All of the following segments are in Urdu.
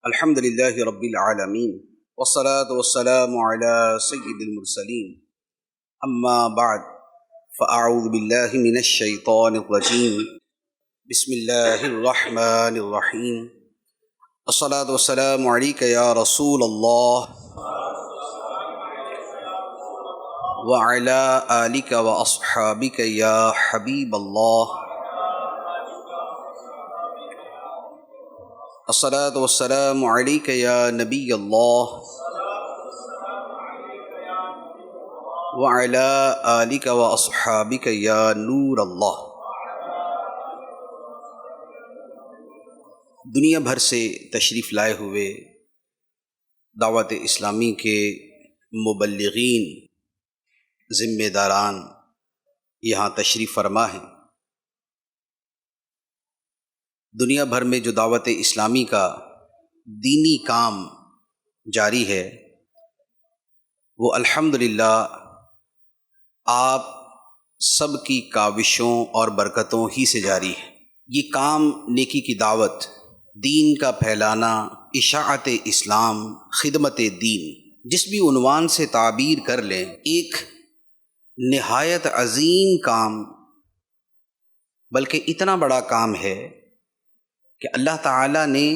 الحمد لله رب العالمين والصلاة والسلام على سيد المرسلين أما بعد فأعوذ بالله من الشيطان الرجيم بسم الله الرحمن الرحيم الصلاة والسلام عليك يا رسول الله وعلى آلك وأصحابك يا حبيب الله الصلاة والسلام عليك يا نبي الله وعلى آلك وأصحابك يا نور الله۔ دنیا بھر سے تشریف لائے ہوئے دعوت اسلامی کے مبلغین، ذمہ داران یہاں تشریف فرما ہیں۔ دنیا بھر میں جو دعوت اسلامی کا دینی کام جاری ہے وہ الحمدللہ آپ سب کی کاوشوں اور برکتوں ہی سے جاری ہے۔ یہ کام نیکی کی دعوت، دین کا پھیلانا، اشاعت اسلام، خدمت دین، جس بھی عنوان سے تعبیر کر لیں، ایک نہایت عظیم کام، بلکہ اتنا بڑا کام ہے کہ اللہ تعالیٰ نے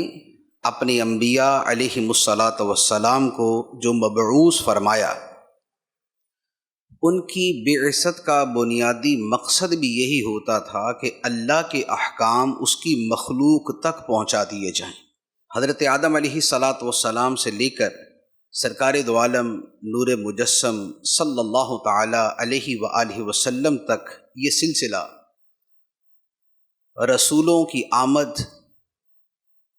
اپنے انبیاء علیہم الصلاۃ والسلام کو جو مبعوث فرمایا، ان کی بعثت کا بنیادی مقصد بھی یہی ہوتا تھا کہ اللہ کے احکام اس کی مخلوق تک پہنچا دیے جائیں۔ حضرت آدم علیہ الصلاۃ والسلام سے لے کر سرکار دو عالم نور مجسم صلی اللہ تعالی علیہ وآلہ وسلم تک یہ سلسلہ رسولوں کی آمد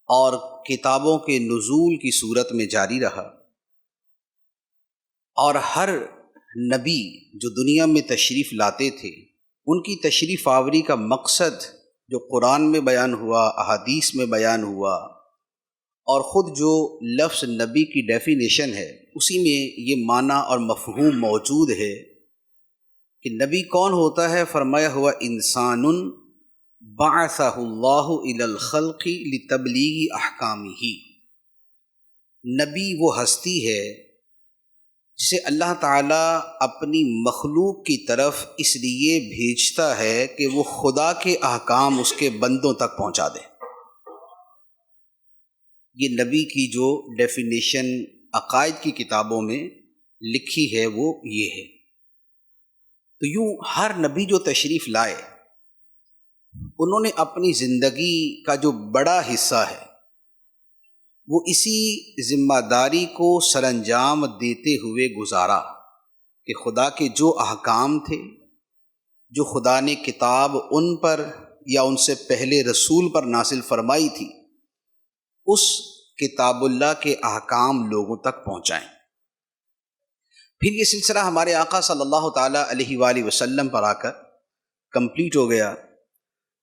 اور کتابوں کے نزول کی صورت میں جاری رہا، اور ہر نبی جو دنیا میں تشریف لاتے تھے ان کی تشریف آوری کا مقصد جو قرآن میں بیان ہوا، احادیث میں بیان ہوا، اور خود جو لفظ نبی کی ڈیفینیشن ہے اسی میں یہ معنی اور مفہوم موجود ہے کہ نبی کون ہوتا ہے۔ فرمایا ہوا انسان بعثہ اللہ الی الخلق لتبلیغ احکامہ، نبی وہ ہستی ہے جسے اللہ تعالیٰ اپنی مخلوق کی طرف اس لیے بھیجتا ہے کہ وہ خدا کے احکام اس کے بندوں تک پہنچا دے۔ یہ نبی کی جو ڈیفینیشن عقائد کی کتابوں میں لکھی ہے وہ یہ ہے۔ تو یوں ہر نبی جو تشریف لائے انہوں نے اپنی زندگی کا جو بڑا حصہ ہے وہ اسی ذمہ داری کو سر انجام دیتے ہوئے گزارا کہ خدا کے جو احکام تھے، جو خدا نے کتاب ان پر یا ان سے پہلے رسول پر نازل فرمائی تھی، اس کتاب اللہ کے احکام لوگوں تک پہنچائیں۔ پھر یہ سلسلہ ہمارے آقا صلی اللہ تعالیٰ علیہ وآلہ وسلم پر آ کر کمپلیٹ ہو گیا،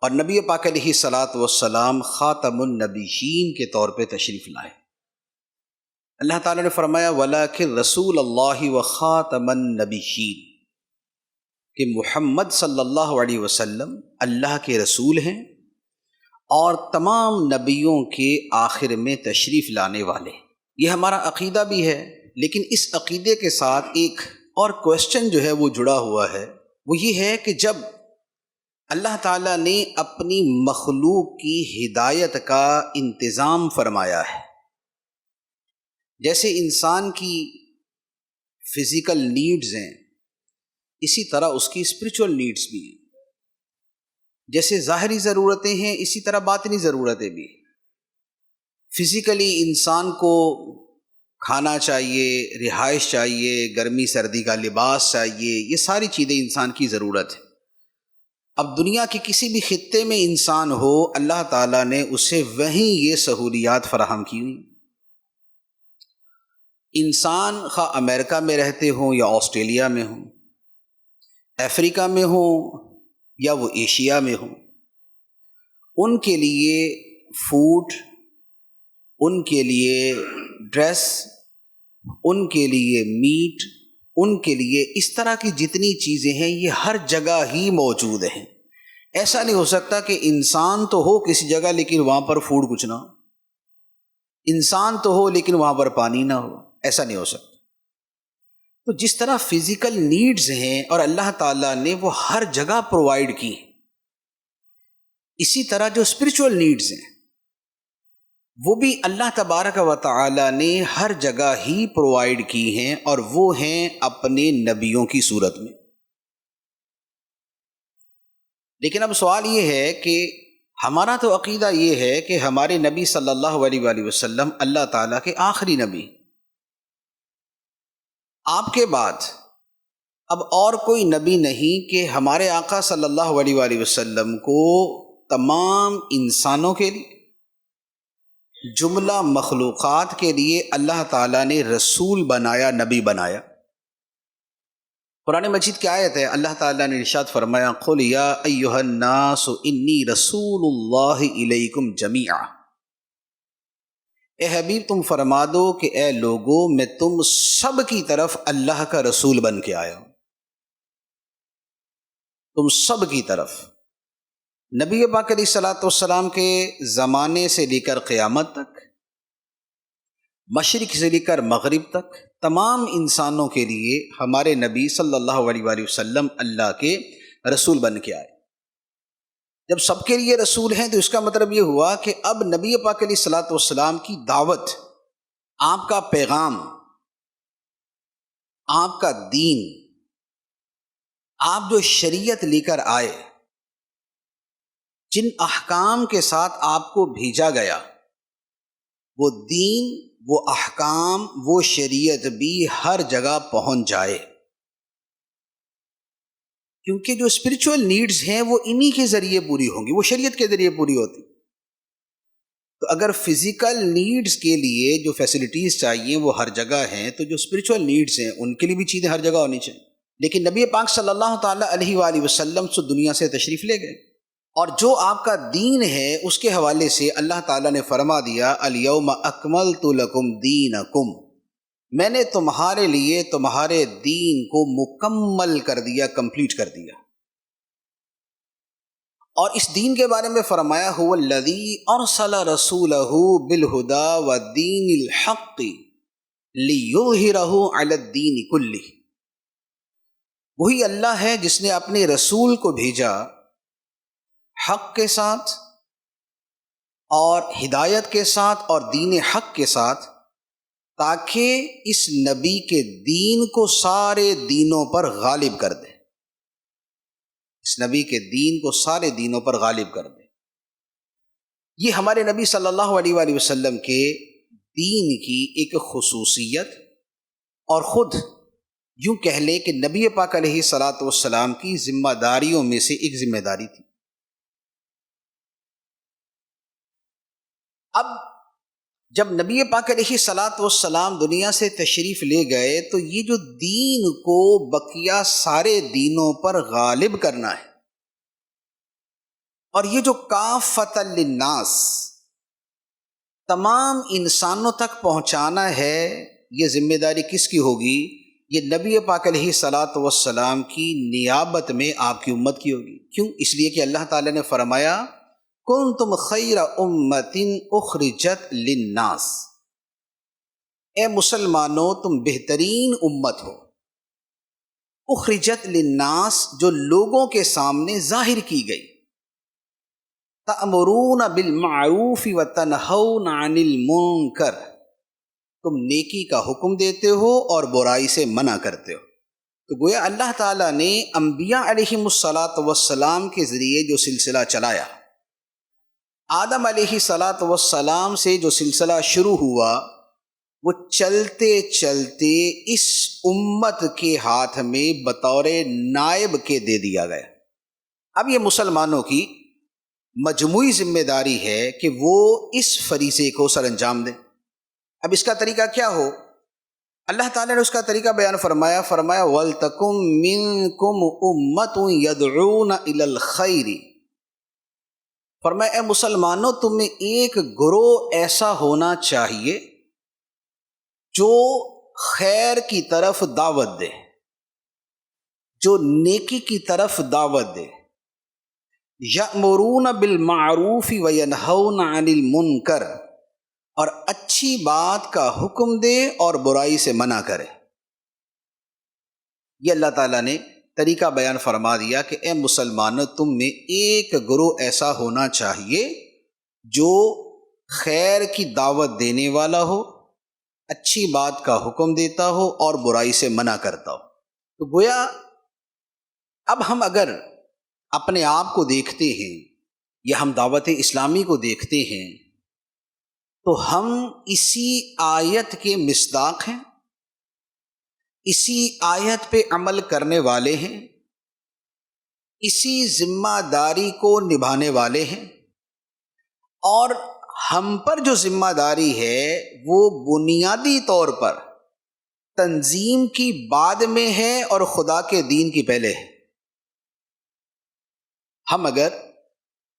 اور نبی پاک علیہ الصلاۃ والسلام خاتم النبیین کے طور پہ تشریف لائے۔ اللہ تعالیٰ نے فرمایا وَلَٰكِن رسول اللہ وخاتم النبیین، کہ محمد صلی اللہ علیہ وسلم اللہ کے رسول ہیں اور تمام نبیوں کے آخر میں تشریف لانے والے۔ یہ ہمارا عقیدہ بھی ہے، لیکن اس عقیدے کے ساتھ ایک اور کویسچن جو ہے وہ جڑا ہوا ہے، وہ یہ ہے کہ جب اللہ تعالیٰ نے اپنی مخلوق کی ہدایت کا انتظام فرمایا ہے، جیسے انسان کی فزیکل نیڈز ہیں اسی طرح اس کی اسپریچول نیڈز بھی ہیں، جیسے ظاہری ضرورتیں ہیں اسی طرح باطنی ضرورتیں بھی۔ فزیکلی انسان کو کھانا چاہیے، رہائش چاہیے، گرمی سردی کا لباس چاہیے، یہ ساری چیزیں انسان کی ضرورت ہے۔ اب دنیا کے کسی بھی خطے میں انسان ہو، اللہ تعالیٰ نے اسے وہیں یہ سہولیات فراہم کی ہوئی۔ انسان خواہ امریکہ میں رہتے ہوں یا آسٹریلیا میں ہوں، افریقہ میں ہوں یا وہ ایشیا میں ہوں، ان کے لیے فوڈ، ان کے لیے ڈریس، ان کے لیے میٹ، ان کے لیے اس طرح کی جتنی چیزیں ہیں یہ ہر جگہ ہی موجود ہیں۔ ایسا نہیں ہو سکتا کہ انسان تو ہو کسی جگہ لیکن وہاں پر فوڈ کچھ نہ ہو۔ انسان تو ہو لیکن وہاں پر پانی نہ ہو، ایسا نہیں ہو سکتا۔ تو جس طرح فزیکل نیڈز ہیں اور اللہ تعالیٰ نے وہ ہر جگہ پرووائڈ کی، اسی طرح جو اسپرچول نیڈز ہیں وہ بھی اللہ تبارک و تعالیٰ نے ہر جگہ ہی پرووائڈ کی ہیں، اور وہ ہیں اپنے نبیوں کی صورت میں۔ لیکن اب سوال یہ ہے کہ ہمارا تو عقیدہ یہ ہے کہ ہمارے نبی صلی اللہ علیہ وآلہ وسلم اللہ تعالیٰ کے آخری نبی، آپ کے بعد اب اور کوئی نبی نہیں کہ ہمارے آقا صلی اللہ علیہ وآلہ وسلم کو تمام انسانوں کے لیے، جملہ مخلوقات کے لیے اللہ تعالیٰ نے رسول بنایا، نبی بنایا۔ قرآن مجید کی آیت ہے، اللہ تعالیٰ نے ارشاد فرمایا قل یا ایھا الناس انی رسول اللہ الیکم جمیعا، اے حبیب تم فرما دو کہ اے لوگو میں تم سب کی طرف اللہ کا رسول بن کے آیا ہوں، تم سب کی طرف۔ نبی پاک علیہ الصلوۃ والسلام کے زمانے سے لے کر قیامت تک، مشرق سے لے کر مغرب تک، تمام انسانوں کے لیے ہمارے نبی صلی اللہ علیہ وآلہ وسلم اللہ کے رسول بن کے آئے۔ جب سب کے لیے رسول ہیں تو اس کا مطلب یہ ہوا کہ اب نبی پاک علیہ الصلوۃ والسلام کی دعوت، آپ کا پیغام، آپ کا دین، آپ جو شریعت لے کر آئے، جن احکام کے ساتھ آپ کو بھیجا گیا، وہ دین، وہ احکام، وہ شریعت بھی ہر جگہ پہنچ جائے، کیونکہ جو اسپرچول نیڈز ہیں وہ انہی کے ذریعے پوری ہوں گی، وہ شریعت کے ذریعے پوری ہوتی۔ تو اگر فزیکل نیڈز کے لیے جو فیسلٹیز چاہیے وہ ہر جگہ ہیں، تو جو اسپرچول نیڈز ہیں ان کے لیے بھی چیزیں ہر جگہ ہونی چاہیے۔ لیکن نبی پاک صلی اللہ تعالیٰ علیہ وآلہ وسلم سے دنیا سے تشریف لے گئے، اور جو آپ کا دین ہے اس کے حوالے سے اللہ تعالیٰ نے فرما دیا الیوم اکملت لکم دینکم، میں نے تمہارے لیے تمہارے دین کو مکمل کر دیا، کمپلیٹ کر دیا۔ اور اس دین کے بارے میں فرمایا هو الذی ارسل رسولہ بالہدی والدین الحق لیظہرہ علی الدین کلہ، وہی اللہ ہے جس نے اپنے رسول کو بھیجا حق کے ساتھ اور ہدایت کے ساتھ اور دین حق کے ساتھ، تاکہ اس نبی کے دین کو سارے دینوں پر غالب کر دے، اس نبی کے دین کو سارے دینوں پر غالب کر دے۔ یہ ہمارے نبی صلی اللہ علیہ وآلہ وسلم کے دین کی ایک خصوصیت، اور خود یوں کہہ لیں کہ نبی پاک علیہ الصلوۃ والسلام کی ذمہ داریوں میں سے ایک ذمہ داری تھی۔ اب جب نبی پاک علیہ الصلوۃ والسلام دنیا سے تشریف لے گئے تو یہ جو دین کو بقیہ سارے دینوں پر غالب کرنا ہے، اور یہ جو کافۃ للناس، تمام انسانوں تک پہنچانا ہے، یہ ذمہ داری کس کی ہوگی؟ یہ نبی پاک علیہ الصلوۃ والسلام کی نیابت میں آپ کی امت کی ہوگی۔ کیوں؟ اس لیے کہ اللہ تعالیٰ نے فرمایا کنتم خیر امۃ اخرجت للناس، اے مسلمانوں تم بہترین امت ہو، اخرجت للناس جو لوگوں کے سامنے ظاہر کی گئی، تأمرون بالمعروف وتنہون عن المنکر، تم نیکی کا حکم دیتے ہو اور برائی سے منع کرتے ہو۔ تو گویا اللہ تعالیٰ نے انبیاء علیہم الصلاۃ والسلام کے ذریعے جو سلسلہ چلایا، آدم علیہ الصلاۃ والسلام سے جو سلسلہ شروع ہوا، وہ چلتے چلتے اس امت کے ہاتھ میں بطور نائب کے دے دیا گیا۔ اب یہ مسلمانوں کی مجموعی ذمہ داری ہے کہ وہ اس فریضے کو سر انجام دیں۔ اب اس کا طریقہ کیا ہو؟ اللہ تعالیٰ نے اس کا طریقہ بیان فرمایا، وَلْتَكُن مِّنكُمْ أُمَّةٌ يَدْعُونَ إِلَى الْخَيْرِ، فرمایا اے مسلمانوں تمہیں ایک گروہ ایسا ہونا چاہیے جو خیر کی طرف دعوت دے، جو نیکی کی طرف دعوت دے، یأمرون بالمعروف وینہون عن المنکر، اور اچھی بات کا حکم دے اور برائی سے منع کرے۔ یہ اللہ تعالیٰ نے طریقہ بیان فرما دیا کہ اے مسلمانوں، تم میں ایک گروہ ایسا ہونا چاہیے جو خیر کی دعوت دینے والا ہو، اچھی بات کا حکم دیتا ہو اور برائی سے منع کرتا ہو۔ تو گویا اب ہم اگر اپنے آپ کو دیکھتے ہیں یا ہم دعوت اسلامی کو دیکھتے ہیں تو ہم اسی آیت کے مصداق ہیں، اسی آیت پہ عمل کرنے والے ہیں، اسی ذمہ داری کو نبھانے والے ہیں، اور ہم پر جو ذمہ داری ہے وہ بنیادی طور پر تنظیم کی بعد میں ہے اور خدا کے دین کی پہلے ہے۔ ہم اگر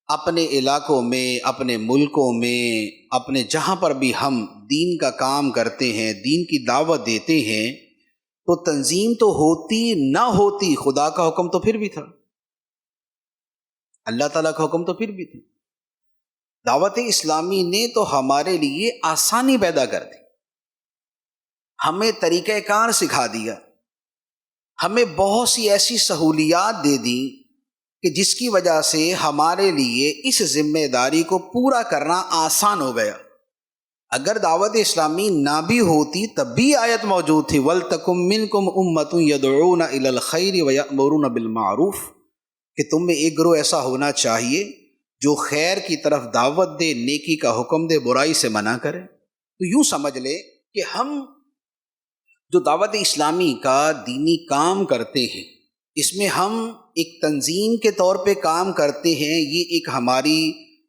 اپنے علاقوں میں، اپنے ملکوں میں، اپنے جہاں پر بھی ہم دین کا کام کرتے ہیں، دین کی دعوت دیتے ہیں، تو تنظیم تو ہوتی نہ ہوتی، خدا کا حکم تو پھر بھی تھا، اللہ تعالیٰ کا حکم تو پھر بھی تھا۔ دعوت اسلامی نے تو ہمارے لیے آسانی پیدا کر دی، ہمیں طریقہ کار سکھا دیا، ہمیں بہت سی ایسی سہولیات دے دی کہ جس کی وجہ سے ہمارے لیے اس ذمہ داری کو پورا کرنا آسان ہو گیا۔ اگر دعوت اسلامی نہ بھی ہوتی تب بھی آیت موجود تھی، وَلْتَكُمْ مِنْكُمْ أُمَّةٌ يَدْعُونَ إِلَى الْخَيْرِ وَيَأْمُرُونَ بِالْمَعْرُوفِ، کہ تم میں ایک گروہ ایسا ہونا چاہیے جو خیر کی طرف دعوت دے، نیکی کا حکم دے، برائی سے منع کرے۔ تو یوں سمجھ لے کہ ہم جو دعوت اسلامی کا دینی کام کرتے ہیں، اس میں ہم ایک تنظیم کے طور پہ کام کرتے ہیں، یہ ایک ہماری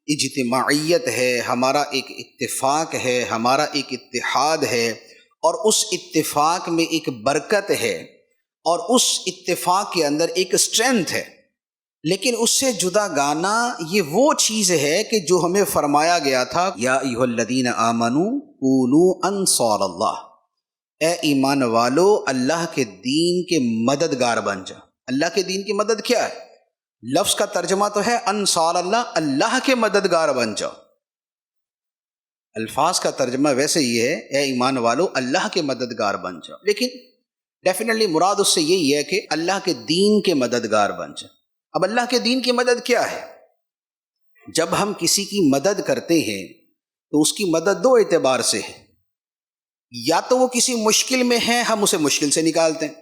اجتماعیت ہے، ہمارا ایک اتفاق ہے، ہمارا ایک اتحاد ہے، اور اس اتفاق میں ایک برکت ہے، اور اس اتفاق کے اندر ایک اسٹرینتھ ہے۔ لیکن اس سے جدا گانا یہ وہ چیز ہے کہ جو ہمیں فرمایا گیا تھا، یا ایھا الذین آمنوا کونوا انصار اللہ، اے ایمان والو اللہ کے دین کے مددگار بن جا۔ اللہ کے دین کی مدد کیا ہے؟ لفظ کا ترجمہ تو ہے انصار اللہ، اللہ کے مددگار بن جاؤ۔ الفاظ کا ترجمہ ویسے یہ ہے، اے ایمان والو اللہ کے مددگار بن جاؤ، لیکن ڈیفینیٹلی مراد اس سے یہی ہے کہ اللہ کے دین کے مددگار بن جاؤ۔ اب اللہ کے دین کی مدد کیا ہے؟ جب ہم کسی کی مدد کرتے ہیں تو اس کی مدد دو اعتبار سے ہے، یا تو وہ کسی مشکل میں ہے، ہم اسے مشکل سے نکالتے ہیں،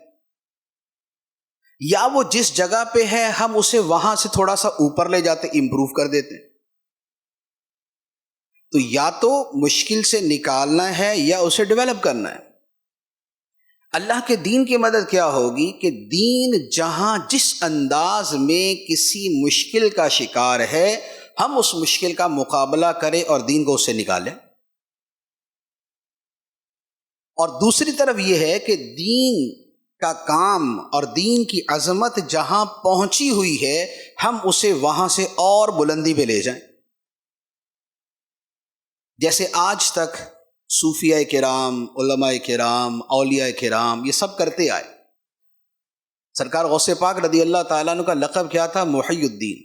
یا وہ جس جگہ پہ ہے ہم اسے وہاں سے تھوڑا سا اوپر لے جاتے، امپروو کر دیتے ہیں۔ تو یا تو مشکل سے نکالنا ہے یا اسے ڈیولپ کرنا ہے۔ اللہ کے دین کی مدد کیا ہوگی کہ دین جہاں جس انداز میں کسی مشکل کا شکار ہے، ہم اس مشکل کا مقابلہ کریں اور دین کو اس سے نکالیں۔ اور دوسری طرف یہ ہے کہ دین کا کام اور دین کی عظمت جہاں پہنچی ہوئی ہے، ہم اسے وہاں سے اور بلندی پہ لے جائیں۔ جیسے آج تک صوفیاء کرام، علماء کرام، اولیاء کرام یہ سب کرتے آئے۔ سرکار غوث پاک رضی اللہ تعالیٰ عنہ کا لقب کیا تھا؟ محی الدین،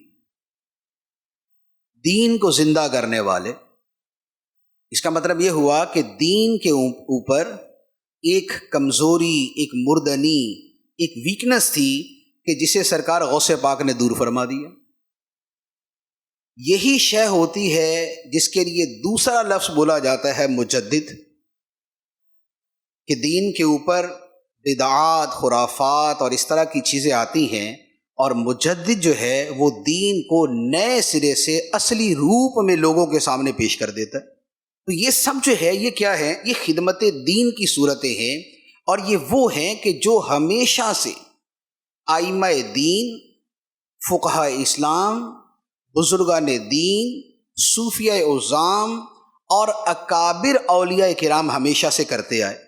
دین کو زندہ کرنے والے۔ اس کا مطلب یہ ہوا کہ دین کے اوپر ایک کمزوری، ایک مردنی، ایک ویکنس تھی کہ جسے سرکار غوث پاک نے دور فرما دیا۔ یہی شے ہوتی ہے جس کے لیے دوسرا لفظ بولا جاتا ہے مجدد، کہ دین کے اوپر بدعات، خرافات اور اس طرح کی چیزیں آتی ہیں، اور مجدد جو ہے وہ دین کو نئے سرے سے اصلی روپ میں لوگوں کے سامنے پیش کر دیتا ہے۔ تو یہ سب جو ہے یہ کیا ہے؟ یہ خدمت دین کی صورتیں ہیں، اور یہ وہ ہیں کہ جو ہمیشہ سے ائمہ دین، فقہاء اسلام، بزرگان دین، صوفیاء عظام اور اکابر اولیاء کرام ہمیشہ سے کرتے آئے۔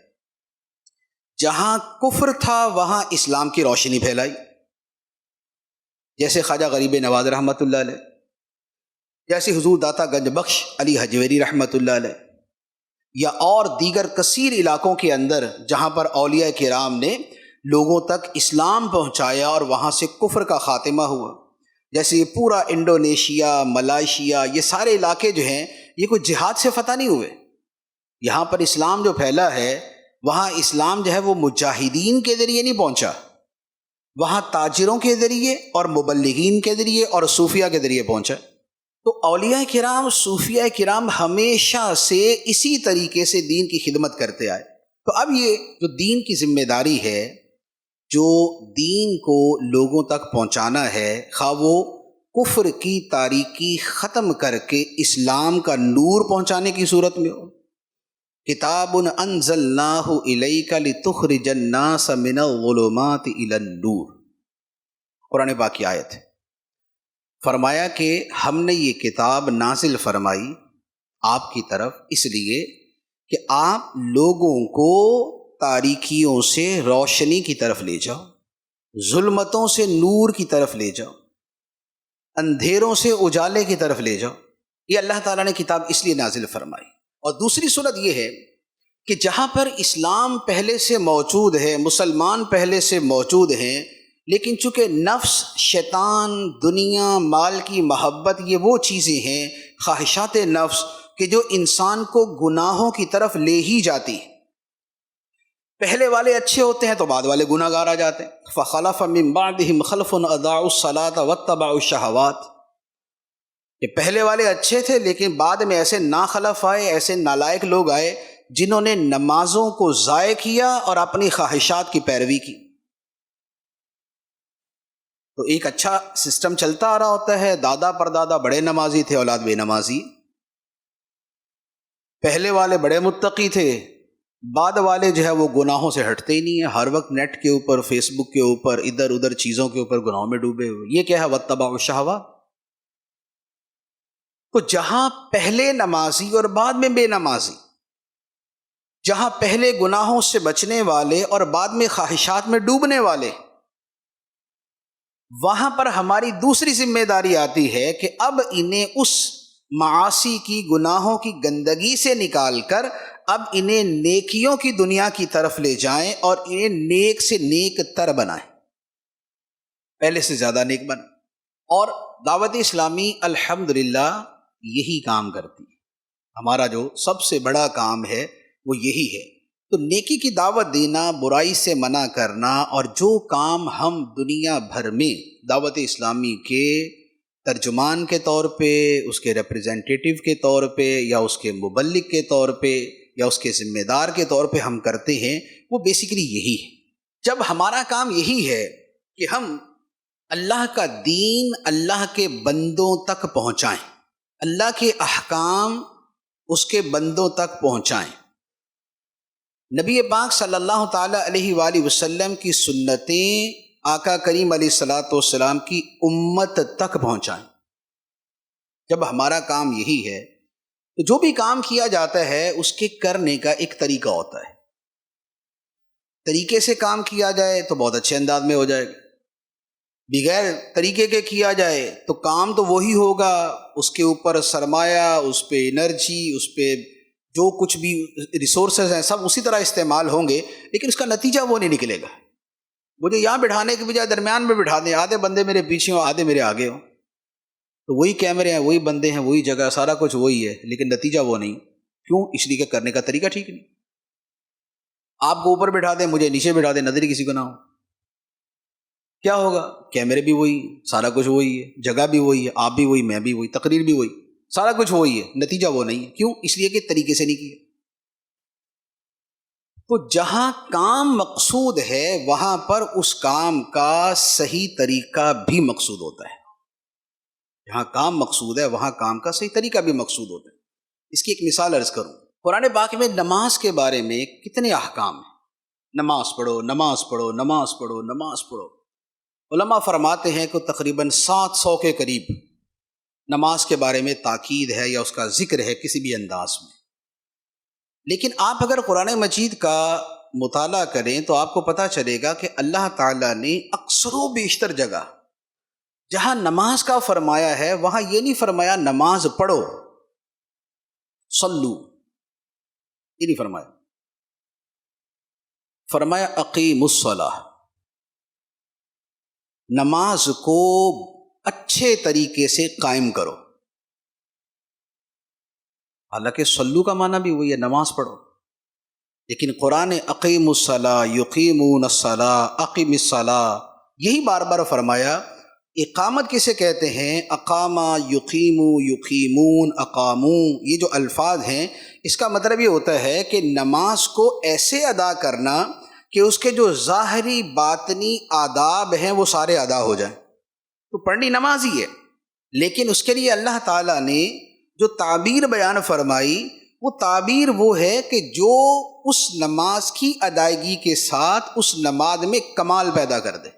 جہاں کفر تھا وہاں اسلام کی روشنی پھیلائی، جیسے خواجہ غریب نواز رحمۃ اللہ علیہ، جیسے حضور داتا گنج بخش علی حجویری رحمۃ اللہ علیہ، یا اور دیگر کثیر علاقوں کے اندر جہاں پر اولیاء کرام نے لوگوں تک اسلام پہنچایا اور وہاں سے کفر کا خاتمہ ہوا۔ جیسے یہ پورا انڈونیشیا، ملائیشیا، یہ سارے علاقے جو ہیں یہ کوئی جہاد سے فتح نہیں ہوئے، یہاں پر اسلام جو پھیلا ہے وہاں اسلام جو ہے وہ مجاہدین کے ذریعے نہیں پہنچا، وہاں تاجروں کے ذریعے اور مبلغین کے ذریعے اور صوفیہ کے ذریعے پہنچا۔ تو اولیاء کرام، صوفیاء کرام ہمیشہ سے اسی طریقے سے دین کی خدمت کرتے آئے۔ تو اب یہ جو دین کی ذمہ داری ہے، جو دین کو لوگوں تک پہنچانا ہے، خواہ وہ کفر کی تاریکی ختم کر کے اسلام کا نور پہنچانے کی صورت میں ہو، کتاب انزلناہ الیک لتخرج الناس من الظلمات الی النور، قرآن پاک کی آیت ہے۔ فرمایا کہ ہم نے یہ کتاب نازل فرمائی آپ کی طرف اس لیے کہ آپ لوگوں کو تاریکیوں سے روشنی کی طرف لے جاؤ، ظلمتوں سے نور کی طرف لے جاؤ، اندھیروں سے اجالے کی طرف لے جاؤ۔ یہ اللہ تعالیٰ نے کتاب اس لیے نازل فرمائی۔ اور دوسری صورت یہ ہے کہ جہاں پر اسلام پہلے سے موجود ہے، مسلمان پہلے سے موجود ہیں، لیکن چونکہ نفس، شیطان، دنیا، مال کی محبت، یہ وہ چیزیں ہیں، خواہشات نفس کہ جو انسان کو گناہوں کی طرف لے ہی جاتی۔ پہلے والے اچھے ہوتے ہیں تو بعد والے گناہ گار آ جاتے ہیں۔ فَخَلَفَ مِن بَعْدِهِمْ خَلْفٌ أَضَاعُوا الصَّلَاةَ وَاتَّبَعُوا الشَّهَوَاتِ، کہ پہلے والے اچھے تھے لیکن بعد میں ایسے ناخلف آئے، ایسے نالائق لوگ آئے جنہوں نے نمازوں کو ضائع کیا اور اپنی خواہشات کی پیروی کی۔ تو ایک اچھا سسٹم چلتا آ رہا ہوتا ہے، دادا پردادا بڑے نمازی تھے، اولاد بے نمازی، پہلے والے بڑے متقی تھے، بعد والے جو ہے وہ گناہوں سے ہٹتے ہی نہیں ہیں، ہر وقت نیٹ کے اوپر، فیس بک کے اوپر، ادھر ادھر چیزوں کے اوپر گناہوں میں ڈوبے ہوئے۔ یہ کیا ہے؟ وَاتَّبَعُوا الشَّهَوَاتِ۔ تو جہاں پہلے نمازی اور بعد میں بے نمازی، جہاں پہلے گناہوں سے بچنے والے اور بعد میں خواہشات میں ڈوبنے والے، وہاں پر ہماری دوسری ذمہ داری آتی ہے کہ اب انہیں اس معاصی کی، گناہوں کی گندگی سے نکال کر اب انہیں نیکیوں کی دنیا کی طرف لے جائیں اور انہیں نیک سے نیک تر بنائیں، پہلے سے زیادہ نیک بنائیں۔ اور دعوت اسلامی الحمدللہ یہی کام کرتی ہے۔ ہمارا جو سب سے بڑا کام ہے وہ یہی ہے۔ تو نیکی کی دعوت دینا، برائی سے منع کرنا، اور جو کام ہم دنیا بھر میں دعوت اسلامی کے ترجمان کے طور پہ، اس کے ریپریزنٹیٹیو کے طور پہ، یا اس کے مبلغ کے طور پہ، یا اس کے ذمہ دار کے طور پہ ہم کرتے ہیں، وہ بیسیکلی یہی ہے۔ جب ہمارا کام یہی ہے کہ ہم اللہ کا دین اللہ کے بندوں تک پہنچائیں، اللہ کے احکام اس کے بندوں تک پہنچائیں، نبی پاک صلی اللہ تعالیٰ علیہ وآلہ وسلم کی سنتیں آقا کریم علیہ الصلاۃ والسلام کی امت تک پہنچائیں۔ جب ہمارا کام یہی ہے تو جو بھی کام کیا جاتا ہے اس کے کرنے کا ایک طریقہ ہوتا ہے۔ طریقے سے کام کیا جائے تو بہت اچھے انداز میں ہو جائے گا، بغیر طریقے کے کیا جائے تو کام تو وہی ہوگا، اس کے اوپر سرمایہ، اس پہ انرجی، اس پہ جو کچھ بھی ریسورسز ہیں سب اسی طرح استعمال ہوں گے، لیکن اس کا نتیجہ وہ نہیں نکلے گا۔ مجھے یہاں بٹھانے کے بجائے درمیان میں بٹھا دیں، آدھے بندے میرے پیچھے ہوں، آدھے میرے آگے ہوں، تو وہی کیمرے ہیں، وہی بندے ہیں، وہی جگہ، سارا کچھ وہی ہے، لیکن نتیجہ وہ نہیں۔ کیوں؟ اس لیے کہ کرنے کا طریقہ ٹھیک نہیں۔ آپ کو اوپر بٹھا دیں، مجھے نیچے بٹھا دیں، نظر کسی کو نہ ہو، کیا ہوگا؟ کیمرے بھی وہی، سارا کچھ وہی ہے، جگہ بھی وہی ہے، آپ بھی وہی، میں بھی وہی، تقریر بھی وہی، سارا کچھ وہی ہے، نتیجہ وہ نہیں ہے۔ کیوں؟ اس لیے کہ طریقے سے نہیں کیا۔ تو جہاں کام مقصود ہے وہاں پر اس کام کا صحیح طریقہ بھی مقصود ہوتا ہے۔ جہاں کام مقصود ہے وہاں کام کا صحیح طریقہ بھی مقصود ہوتا ہے۔ اس کی ایک مثال عرض کروں، قرآن پاک میں نماز کے بارے میں کتنے احکام ہیں، نماز پڑھو، نماز پڑھو، نماز پڑھو، نماز پڑھو۔ علماء فرماتے ہیں کہ تقریباً 700 کے قریب نماز کے بارے میں تاکید ہے یا اس کا ذکر ہے کسی بھی انداز میں۔ لیکن آپ اگر قرآن مجید کا مطالعہ کریں تو آپ کو پتہ چلے گا کہ اللہ تعالیٰ نے اکثر و بیشتر جگہ جہاں نماز کا فرمایا ہے وہاں یہ نہیں فرمایا نماز پڑھو، صلو، یہ نہیں فرمایا، فرمایا اقیموا الصلاۃ، نماز کو اچھے طریقے سے قائم کرو۔ حالانکہ صلو کا معنی بھی وہی ہے، نماز پڑھو، لیکن قرآن اقیم الصلاۃ یقیمون الصلاۃ اقیم الصلاۃ یہی بار بار فرمایا۔ اقامت کسے کہتے ہیں؟ اقامہ، یقیمو، یقیمون، اقامو، یہ جو الفاظ ہیں اس کا مطلب یہ ہوتا ہے کہ نماز کو ایسے ادا کرنا کہ اس کے جو ظاہری باطنی آداب ہیں وہ سارے ادا ہو جائیں۔ تو پڑھنی نماز ہی ہے، لیکن اس کے لیے اللہ تعالیٰ نے جو تعبیر بیان فرمائی وہ تعبیر وہ ہے کہ جو اس نماز کی ادائیگی کے ساتھ اس نماز میں کمال پیدا کر دے،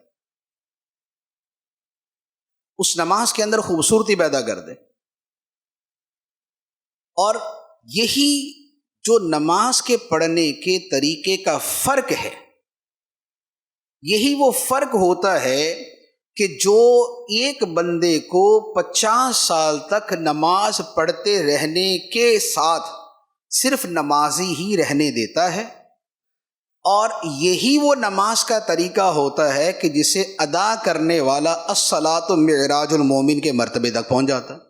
اس نماز کے اندر خوبصورتی پیدا کر دے۔ اور یہی جو نماز کے پڑھنے کے طریقے کا فرق ہے، یہی وہ فرق ہوتا ہے کہ جو ایک بندے کو 50 سال تک نماز پڑھتے رہنے کے ساتھ صرف نمازی ہی رہنے دیتا ہے، اور یہی وہ نماز کا طریقہ ہوتا ہے کہ جسے ادا کرنے والا الصلاۃ معراج المومن کے مرتبے تک پہنچ جاتا ہے۔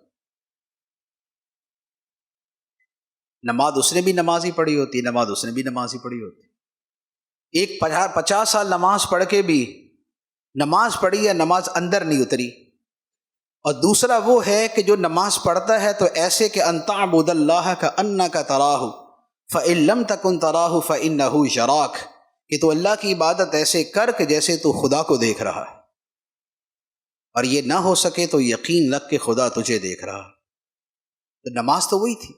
نماز اس نے بھی نماز ہی پڑھی ہوتی، نماز اس نے بھی نماز ہی پڑھی ہوتی۔ ایک 50 سال نماز پڑھ کے بھی نماز پڑھی یا نماز اندر نہیں اتری، اور دوسرا وہ ہے کہ جو نماز پڑھتا ہے تو ایسے کہ ان تعبد اللہ کأنک تراہ فإن لم تکن تراہ فإنہ یراک، کہ تو اللہ کی عبادت ایسے کر کہ جیسے تو خدا کو دیکھ رہا ہے، اور یہ نہ ہو سکے تو یقین رکھ کہ خدا تجھے دیکھ رہا ہے۔ تو نماز تو وہی تھی،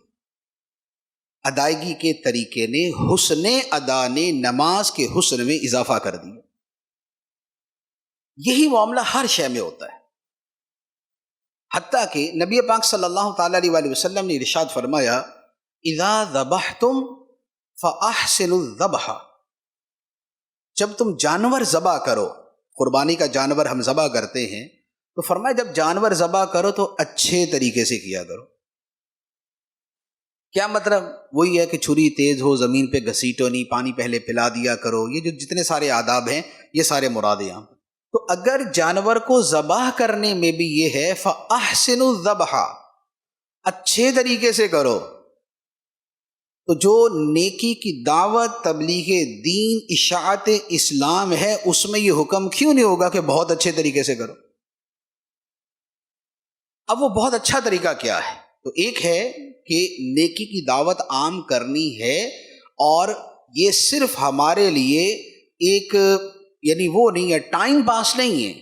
ادائیگی کے طریقے نے، حسن ادا نے نماز کے حسن میں اضافہ کر دیا۔ یہی معاملہ ہر شے میں ہوتا ہے، حتیٰ کہ نبی پاک صلی اللہ تعالیٰ علیہ وآلہ وسلم نے ارشاد فرمایا اذا ذبحتم فاحسنوا الذبح، جب تم جانور ذبح کرو، قربانی کا جانور ہم ذبح کرتے ہیں، تو فرمایا جب جانور ذبح کرو تو اچھے طریقے سے کیا کرو۔ کیا مطلب؟ وہی ہے کہ چھری تیز ہو، زمین پہ گھسیٹو نہیں، پانی پہلے پلا دیا کرو، یہ جو جتنے سارے آداب ہیں یہ سارے مراد یہاں۔ تو اگر جانور کو ذبح کرنے میں بھی یہ ہے فَأَحْسِنُوا الذَّبْحَ، اچھے طریقے سے کرو، تو جو نیکی کی دعوت، تبلیغ دین، اشاعت اسلام ہے، اس میں یہ حکم کیوں نہیں ہوگا کہ بہت اچھے طریقے سے کرو؟ اب وہ بہت اچھا طریقہ کیا ہے؟ تو ایک ہے کہ نیکی کی دعوت عام کرنی ہے، اور یہ صرف ہمارے لیے ایک یعنی وہ نہیں ہے، ٹائم پاس نہیں ہے،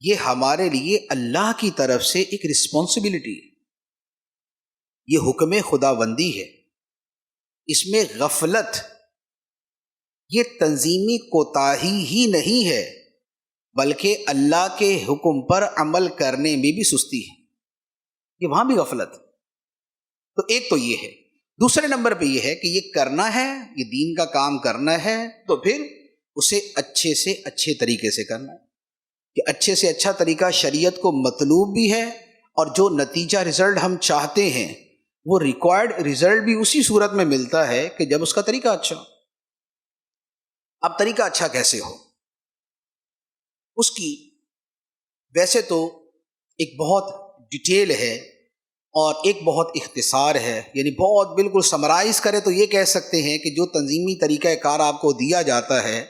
یہ ہمارے لیے اللہ کی طرف سے ایک رسپانسبلٹی ہے، یہ حکم خداوندی ہے، اس میں غفلت، یہ تنظیمی کوتاہی ہی نہیں ہے، بلکہ اللہ کے حکم پر عمل کرنے میں بھی سستی ہے، یہ وہاں بھی غفلت۔ تو ایک تو یہ ہے۔ دوسرے نمبر پہ یہ ہے کہ یہ کرنا ہے، یہ دین کا کام کرنا ہے، تو پھر اسے اچھے سے اچھے طریقے سے کرنا ہے، کہ اچھے سے اچھا طریقہ شریعت کو مطلوب بھی ہے، اور جو نتیجہ رزلٹ ہم چاہتے ہیں وہ ریکوائرڈ رزلٹ بھی اسی صورت میں ملتا ہے کہ جب اس کا طریقہ اچھا ہو۔ اب طریقہ اچھا کیسے ہو؟ اس کی ویسے تو ایک بہت ڈیٹیل ہے اور ایک بہت اختصار ہے، یعنی بہت بالکل سمرائز کرے تو یہ کہہ سکتے ہیں کہ جو تنظیمی طریقہ کار آپ کو دیا جاتا ہے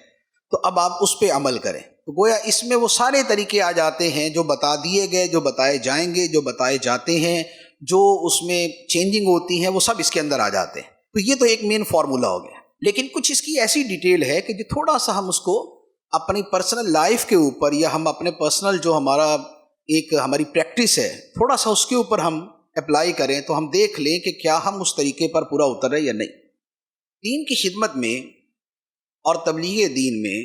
تو اب آپ اس پہ عمل کریں، تو گویا اس میں وہ سارے طریقے آ جاتے ہیں جو بتا دیے گئے، جو بتائے جائیں گے، جو بتائے جاتے ہیں، جو اس میں چینجنگ ہوتی ہیں، وہ سب اس کے اندر آ جاتے ہیں۔ تو یہ تو ایک مین فارمولا ہو گیا، لیکن کچھ اس کی ایسی ڈیٹیل ہے کہ جو تھوڑا سا ہم اس کو اپنی پرسنل لائف کے اوپر، یا ہم اپنے پرسنل جو ہماری پریکٹس ہے، تھوڑا سا اس کے اوپر ہم اپلائی کریں تو ہم دیکھ لیں کہ کیا ہم اس طریقے پر پورا اتر رہے یا نہیں۔ دین کی خدمت میں اور تبلیغ دین میں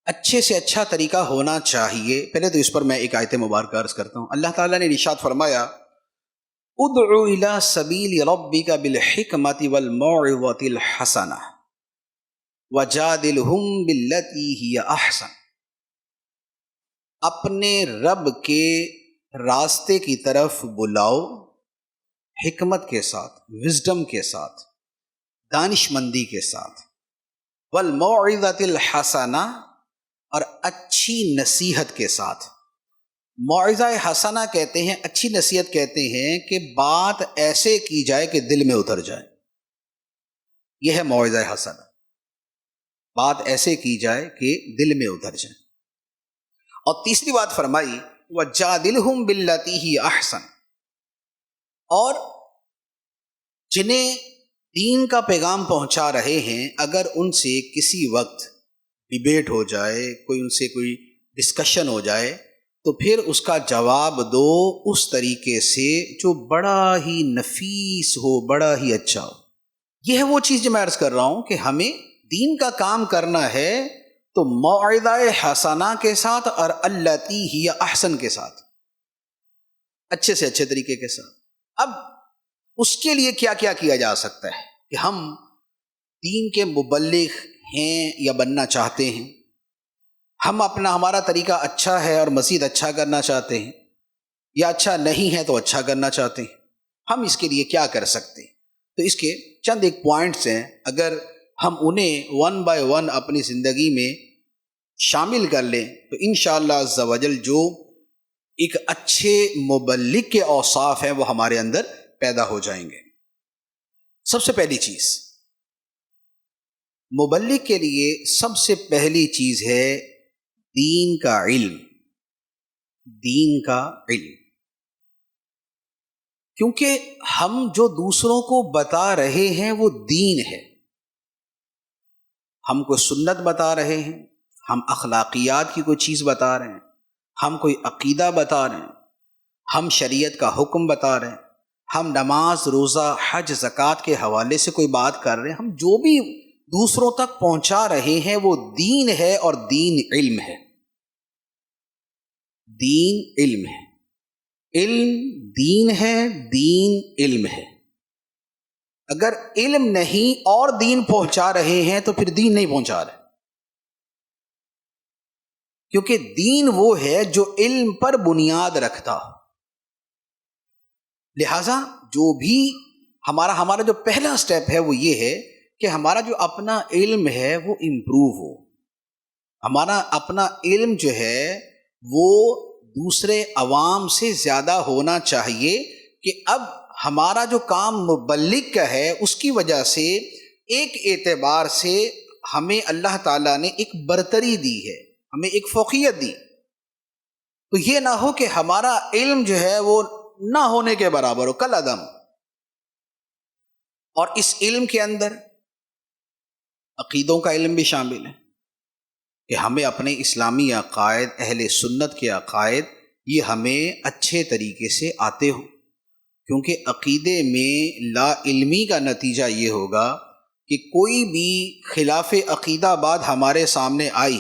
اچھے سے اچھا طریقہ ہونا چاہیے۔ پہلے تو اس پر میں ایک آیت مبارکہ عرض کرتا ہوں۔ اللہ تعالیٰ نے ارشاد فرمایا ادع الی سبیل ربک بالحکمت والموعظۃ الحسنہ وجادلہم باللتی ہی احسن، اپنے رب کے راستے کی طرف بلاؤ، حکمت کے ساتھ، وزڈم کے ساتھ، دانش مندی کے ساتھ، والموعظۃ الحسنہ، اور اچھی نصیحت کے ساتھ۔ موعظہ حسنہ کہتے ہیں، اچھی نصیحت کہتے ہیں کہ بات ایسے کی جائے کہ دل میں اتر جائے، یہ ہے موعظہ حسنہ، بات ایسے کی جائے کہ دل میں اتر جائے۔ اور تیسری بات فرمائی وَجَادِلْهُمْ بِالَّتِي هِيَ أَحْسَنُ، اور جنہیں دین کا پیغام پہنچا رہے ہیں اگر ان سے کسی وقت ڈیبیٹ ہو جائے، کوئی ان سے کوئی ڈسکشن ہو جائے، تو پھر اس کا جواب دو اس طریقے سے جو بڑا ہی نفیس ہو، بڑا ہی اچھا ہو۔ یہ ہے وہ چیز جو میں عرض کر رہا ہوں کہ ہمیں دین کا کام کرنا ہے تو موعظہ حسنہ کے ساتھ اور التی ہی احسن کے ساتھ، اچھے سے اچھے طریقے کے ساتھ۔ اب اس کے لیے کیا کیا کیا جا سکتا ہے کہ ہم دین کے مبلغ ہیں یا بننا چاہتے ہیں، ہم ہمارا طریقہ اچھا ہے اور مزید اچھا کرنا چاہتے ہیں، یا اچھا نہیں ہے تو اچھا کرنا چاہتے ہیں، ہم اس کے لیے کیا کر سکتے ہیں؟ تو اس کے چند ایک پوائنٹس ہیں، اگر ہم انہیں ون بائی ون اپنی زندگی میں شامل کر لیں تو انشاءاللہ عز و جل جو ایک اچھے مبلغ کے اوصاف ہیں وہ ہمارے اندر پیدا ہو جائیں گے۔ سب سے پہلی چیز مبلغ کے لیے، سب سے پہلی چیز ہے دین کا علم، دین کا علم، کیونکہ ہم جو دوسروں کو بتا رہے ہیں وہ دین ہے، ہم کوئی سنت بتا رہے ہیں، ہم اخلاقیات کی کوئی چیز بتا رہے ہیں، ہم کوئی عقیدہ بتا رہے ہیں، ہم شریعت کا حکم بتا رہے ہیں، ہم نماز روزہ حج زکوٰۃ کے حوالے سے کوئی بات کر رہے ہیں، ہم جو بھی دوسروں تک پہنچا رہے ہیں وہ دین ہے، اور دین علم ہے، دین علم ہے، علم دین ہے، دین علم ہے۔ اگر علم نہیں اور دین پہنچا رہے ہیں تو پھر دین نہیں پہنچا رہے، کیونکہ دین وہ ہے جو علم پر بنیاد رکھتا ہو۔ لہذا جو بھی ہمارا جو پہلا سٹیپ ہے وہ یہ ہے کہ ہمارا جو اپنا علم ہے وہ امپروو ہو، ہمارا اپنا علم جو ہے وہ دوسرے عوام سے زیادہ ہونا چاہیے، کہ اب ہمارا جو کام مبلغ کا ہے اس کی وجہ سے ایک اعتبار سے ہمیں اللہ تعالیٰ نے ایک برتری دی ہے، ہمیں ایک فوقیت دی۔ تو یہ نہ ہو کہ ہمارا علم جو ہے وہ نہ ہونے کے برابر ہو، کل عدم۔ اور اس علم کے اندر عقیدوں کا علم بھی شامل ہے، کہ ہمیں اپنے اسلامی عقائد، اہل سنت کے عقائد، یہ ہمیں اچھے طریقے سے آتے ہو، کیونکہ عقیدے میں لا علمی کا نتیجہ یہ ہوگا کہ کوئی بھی خلاف عقیدہ بات ہمارے سامنے آئی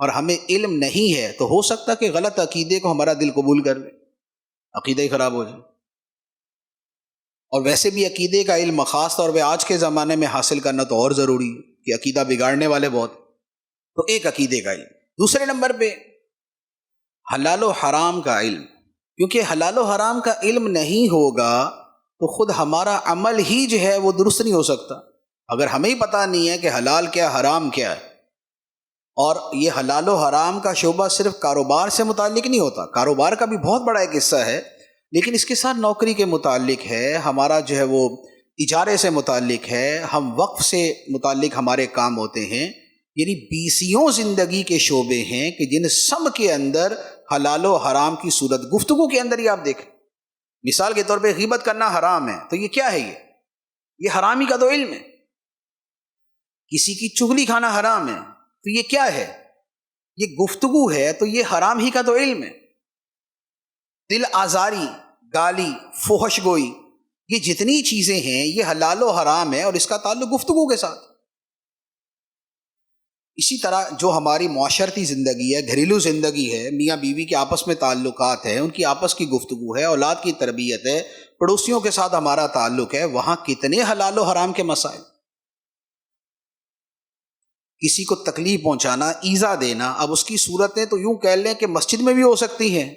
اور ہمیں علم نہیں ہے تو ہو سکتا کہ غلط عقیدے کو ہمارا دل قبول کر لے، عقیدہ ہی خراب ہو جائے۔ اور ویسے بھی عقیدے کا علم خاص طور پہ آج کے زمانے میں حاصل کرنا تو اور ضروری ہے، کہ عقیدہ بگاڑنے والے بہت۔ تو ایک عقیدے کا علم، دوسرے نمبر پہ حلال و حرام کا علم، کیونکہ حلال و حرام کا علم نہیں ہوگا تو خود ہمارا عمل ہی جو ہے وہ درست نہیں ہو سکتا۔ اگر ہمیں ہی پتہ نہیں ہے کہ حلال کیا حرام کیا ہے، اور یہ حلال و حرام کا شعبہ صرف کاروبار سے متعلق نہیں ہوتا، کاروبار کا بھی بہت بڑا ایک حصہ ہے، لیکن اس کے ساتھ نوکری کے متعلق ہے، ہمارا جو ہے وہ اجارے سے متعلق ہے، ہم وقف سے متعلق ہمارے کام ہوتے ہیں، یعنی بیسیوں زندگی کے شعبے ہیں کہ جن سب کے اندر حلال و حرام کی صورت، گفتگو کے اندر ہی آپ دیکھیں، مثال کے طور پہ غیبت کرنا حرام ہے، تو یہ کیا ہے؟ یہ حرامی کا تو علم ہے۔ کسی کی چغلی کھانا حرام ہے تو یہ کیا ہے؟ یہ گفتگو ہے، تو یہ حرام ہی کا تو علم ہے۔ دل آزاری، گالی، فحش گوئی، یہ جتنی چیزیں ہیں یہ حلال و حرام ہے، اور اس کا تعلق گفتگو کے ساتھ۔ اسی طرح جو ہماری معاشرتی زندگی ہے، گھریلو زندگی ہے، میاں بیوی کے آپس میں تعلقات ہیں، ان کی آپس کی گفتگو ہے، اولاد کی تربیت ہے، پڑوسیوں کے ساتھ ہمارا تعلق ہے، وہاں کتنے حلال و حرام کے مسائل۔ کسی کو تکلیف پہنچانا، ایذا دینا، اب اس کی صورتیں تو یوں کہہ لیں کہ مسجد میں بھی ہو سکتی ہیں،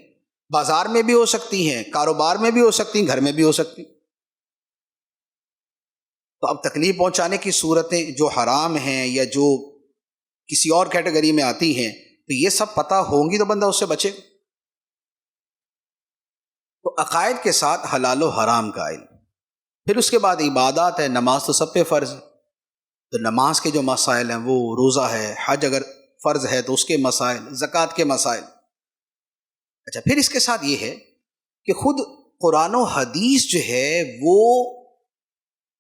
بازار میں بھی ہو سکتی ہیں، کاروبار میں بھی ہو سکتی ہیں، گھر میں بھی ہو سکتی ہیں۔ تو اب تکلیف پہنچانے کی صورتیں جو حرام ہیں یا جو کسی اور کیٹیگری میں آتی ہیں، تو یہ سب پتہ ہوں گی تو بندہ اس سے بچے گا۔ تو عقائد کے ساتھ حلال و حرام کا علم. پھر اس کے بعد عبادات ہے. نماز تو سب پہ فرض ہے، تو نماز کے جو مسائل ہیں وہ، روزہ ہے، حج اگر فرض ہے تو اس کے مسائل، زکوٰۃ کے مسائل. اچھا، پھر اس کے ساتھ یہ ہے کہ خود قرآن و حدیث جو ہے وہ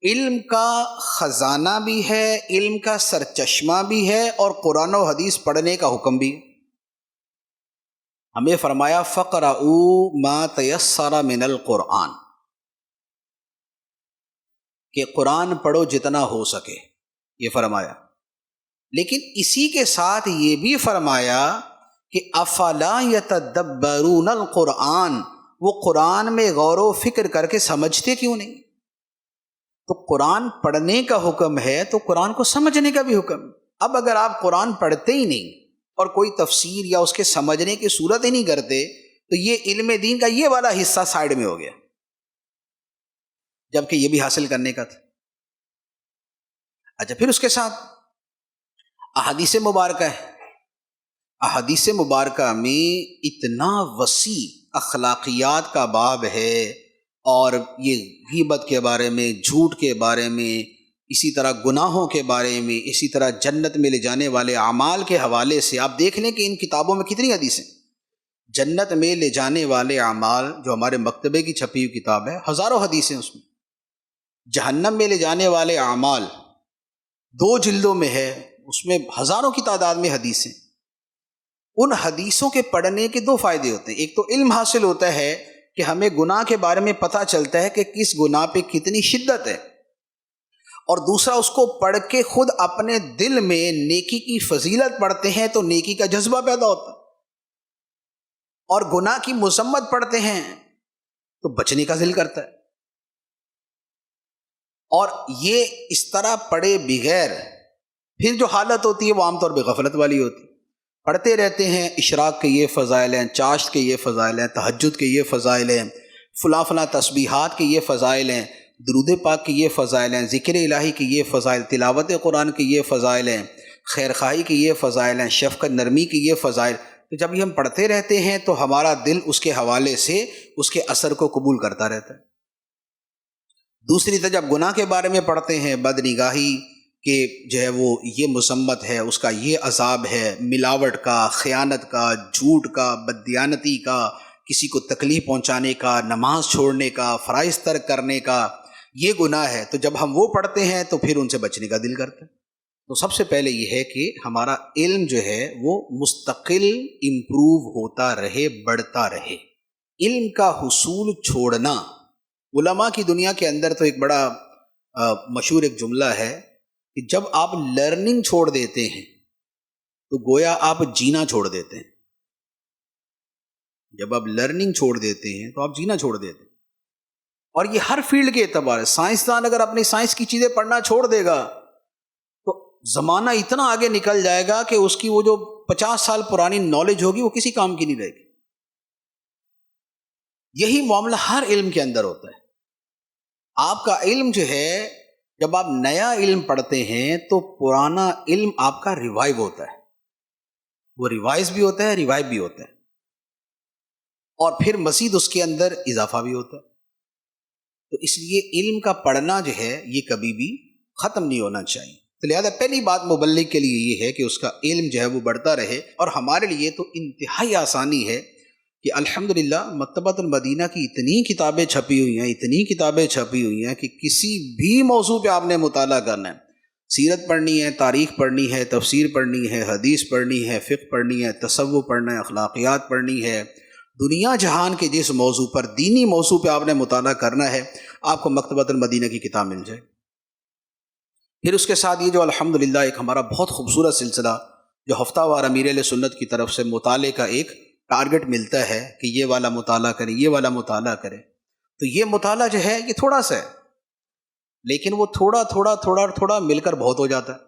علم کا خزانہ بھی ہے، علم کا سرچشمہ بھی ہے، اور قرآن و حدیث پڑھنے کا حکم بھی. ہمیں فرمایا فَقْرَؤُوا مَا تَيَسَّرَ مِنَ الْقُرْآنِ، کہ قرآن پڑھو جتنا ہو سکے، یہ فرمایا. لیکن اسی کے ساتھ یہ بھی فرمایا کہ افلا یتدبرون القرآن، وہ قرآن میں غور و فکر کر کے سمجھتے کیوں نہیں؟ تو قرآن پڑھنے کا حکم ہے تو قرآن کو سمجھنے کا بھی حکم. اب اگر آپ قرآن پڑھتے ہی نہیں اور کوئی تفسیر یا اس کے سمجھنے کی صورت ہی نہیں کرتے تو یہ علم دین کا یہ والا حصہ سائیڈ میں ہو گیا، جبکہ یہ بھی حاصل کرنے کا تھا. اچھا، پھر اس کے ساتھ احادیث مبارکہ ہے. احادیث مبارکہ میں اتنا وسیع اخلاقیات کا باب ہے، اور یہ غیبت کے بارے میں، جھوٹ کے بارے میں، اسی طرح گناہوں کے بارے میں، اسی طرح جنت میں لے جانے والے اعمال کے حوالے سے آپ دیکھ لیں کہ ان کتابوں میں کتنی حدیثیں. جنت میں لے جانے والے اعمال جو ہمارے مکتبے کی چھپی ہوئی کتاب ہے، ہزاروں حدیثیں اس میں. جہنم میں لے جانے والے اعمال 2 جلدوں میں ہے، اس میں ہزاروں کی تعداد میں حدیثیں. ان حدیثوں کے پڑھنے کے 2 فائدے ہوتے ہیں. ایک تو علم حاصل ہوتا ہے کہ ہمیں گناہ کے بارے میں پتہ چلتا ہے کہ کس گناہ پہ کتنی شدت ہے، اور دوسرا اس کو پڑھ کے خود اپنے دل میں نیکی کی فضیلت پڑھتے ہیں تو نیکی کا جذبہ پیدا ہوتا ہے، اور گناہ کی مذمت پڑھتے ہیں تو بچنے کا دل کرتا ہے. اور یہ اس طرح پڑھے بغیر پھر جو حالت ہوتی ہے وہ عام طور پہ غفلت والی ہوتی ہے. پڑھتے رہتے ہیں اشراق کے یہ فضائل ہیں، چاشت کے یہ فضائل ہیں، تہجد کے یہ فضائل ہیں، فلاں فلاں تسبیحات کے یہ فضائل ہیں، درود پاک کے یہ فضائل ہیں، ذکر الہی کے یہ فضائل، تلاوت قرآن کے یہ فضائل ہیں، خیر خواہی کے یہ فضائل ہیں، شفقت نرمی کے یہ فضائل. تو جب یہ ہم پڑھتے رہتے ہیں تو ہمارا دل اس کے حوالے سے اس کے اثر کو قبول کرتا رہتا ہے. دوسری طرف جب گناہ کے بارے میں پڑھتے ہیں، بد نگاہی کہ جو ہے وہ یہ مذمت ہے، اس کا یہ عذاب ہے، ملاوٹ کا، خیانت کا، جھوٹ کا، بددیانتی کا، کسی کو تکلیف پہنچانے کا، نماز چھوڑنے کا، فرائض ترک کرنے کا، یہ گناہ ہے. تو جب ہم وہ پڑھتے ہیں تو پھر ان سے بچنے کا دل کرتا ہے. تو سب سے پہلے یہ ہے کہ ہمارا علم جو ہے وہ مستقل امپروو ہوتا رہے، بڑھتا رہے. علم کا حصول چھوڑنا، علماء کی دنیا کے اندر تو ایک بڑا مشہور ایک جملہ ہے کہ جب آپ لرننگ چھوڑ دیتے ہیں تو گویا آپ جینا چھوڑ دیتے ہیں. جب آپ لرننگ چھوڑ دیتے ہیں تو آپ جینا چھوڑ دیتے ہیں. اور یہ ہر فیلڈ کے اعتبار ہے. سائنسدان اگر اپنی سائنس کی چیزیں پڑھنا چھوڑ دے گا تو زمانہ اتنا آگے نکل جائے گا کہ اس کی وہ جو 50 سال پرانی نالج ہوگی وہ کسی کام کی نہیں رہے گی. یہی معاملہ ہر علم کے اندر ہوتا ہے. آپ کا علم جو ہے، جب آپ نیا علم پڑھتے ہیں تو پرانا علم آپ کا ریوائیو ہوتا ہے. وہ ریوائز بھی ہوتا ہے، ریوائیو بھی ہوتا ہے، اور پھر مزید اس کے اندر اضافہ بھی ہوتا ہے. تو اس لیے علم کا پڑھنا جو ہے یہ کبھی بھی ختم نہیں ہونا چاہیے. تو لہذا پہلی بات مبلغ کے لیے یہ ہے کہ اس کا علم جو ہے وہ بڑھتا رہے. اور ہمارے لیے تو انتہائی آسانی ہے کہ الحمدللہ مکتبۃ المدینہ کی اتنی کتابیں چھپی ہوئی ہیں، اتنی کتابیں چھپی ہوئی ہیں کہ کسی بھی موضوع پہ آپ نے مطالعہ کرنا ہے، سیرت پڑھنی ہے، تاریخ پڑھنی ہے، تفسیر پڑھنی ہے، حدیث پڑھنی ہے، فقہ پڑھنی ہے، تصوف پڑھنا ہے، اخلاقیات پڑھنی ہے، دنیا جہان کے جس موضوع پر، دینی موضوع پہ آپ نے مطالعہ کرنا ہے، آپ کو مکتبۃ المدینہ کی کتاب مل جائے. پھر اس کے ساتھ یہ جو الحمدللہ ایک ہمارا بہت خوبصورت سلسلہ جو ہفتہ وار امیر اہل سنت کی طرف سے مطالعے کا ایک ٹارگٹ ملتا ہے کہ یہ والا مطالعہ کریں، یہ والا مطالعہ کریں. تو یہ مطالعہ جو ہے یہ تھوڑا سا ہے، لیکن وہ تھوڑا تھوڑا تھوڑا تھوڑا مل کر بہت ہو جاتا ہے.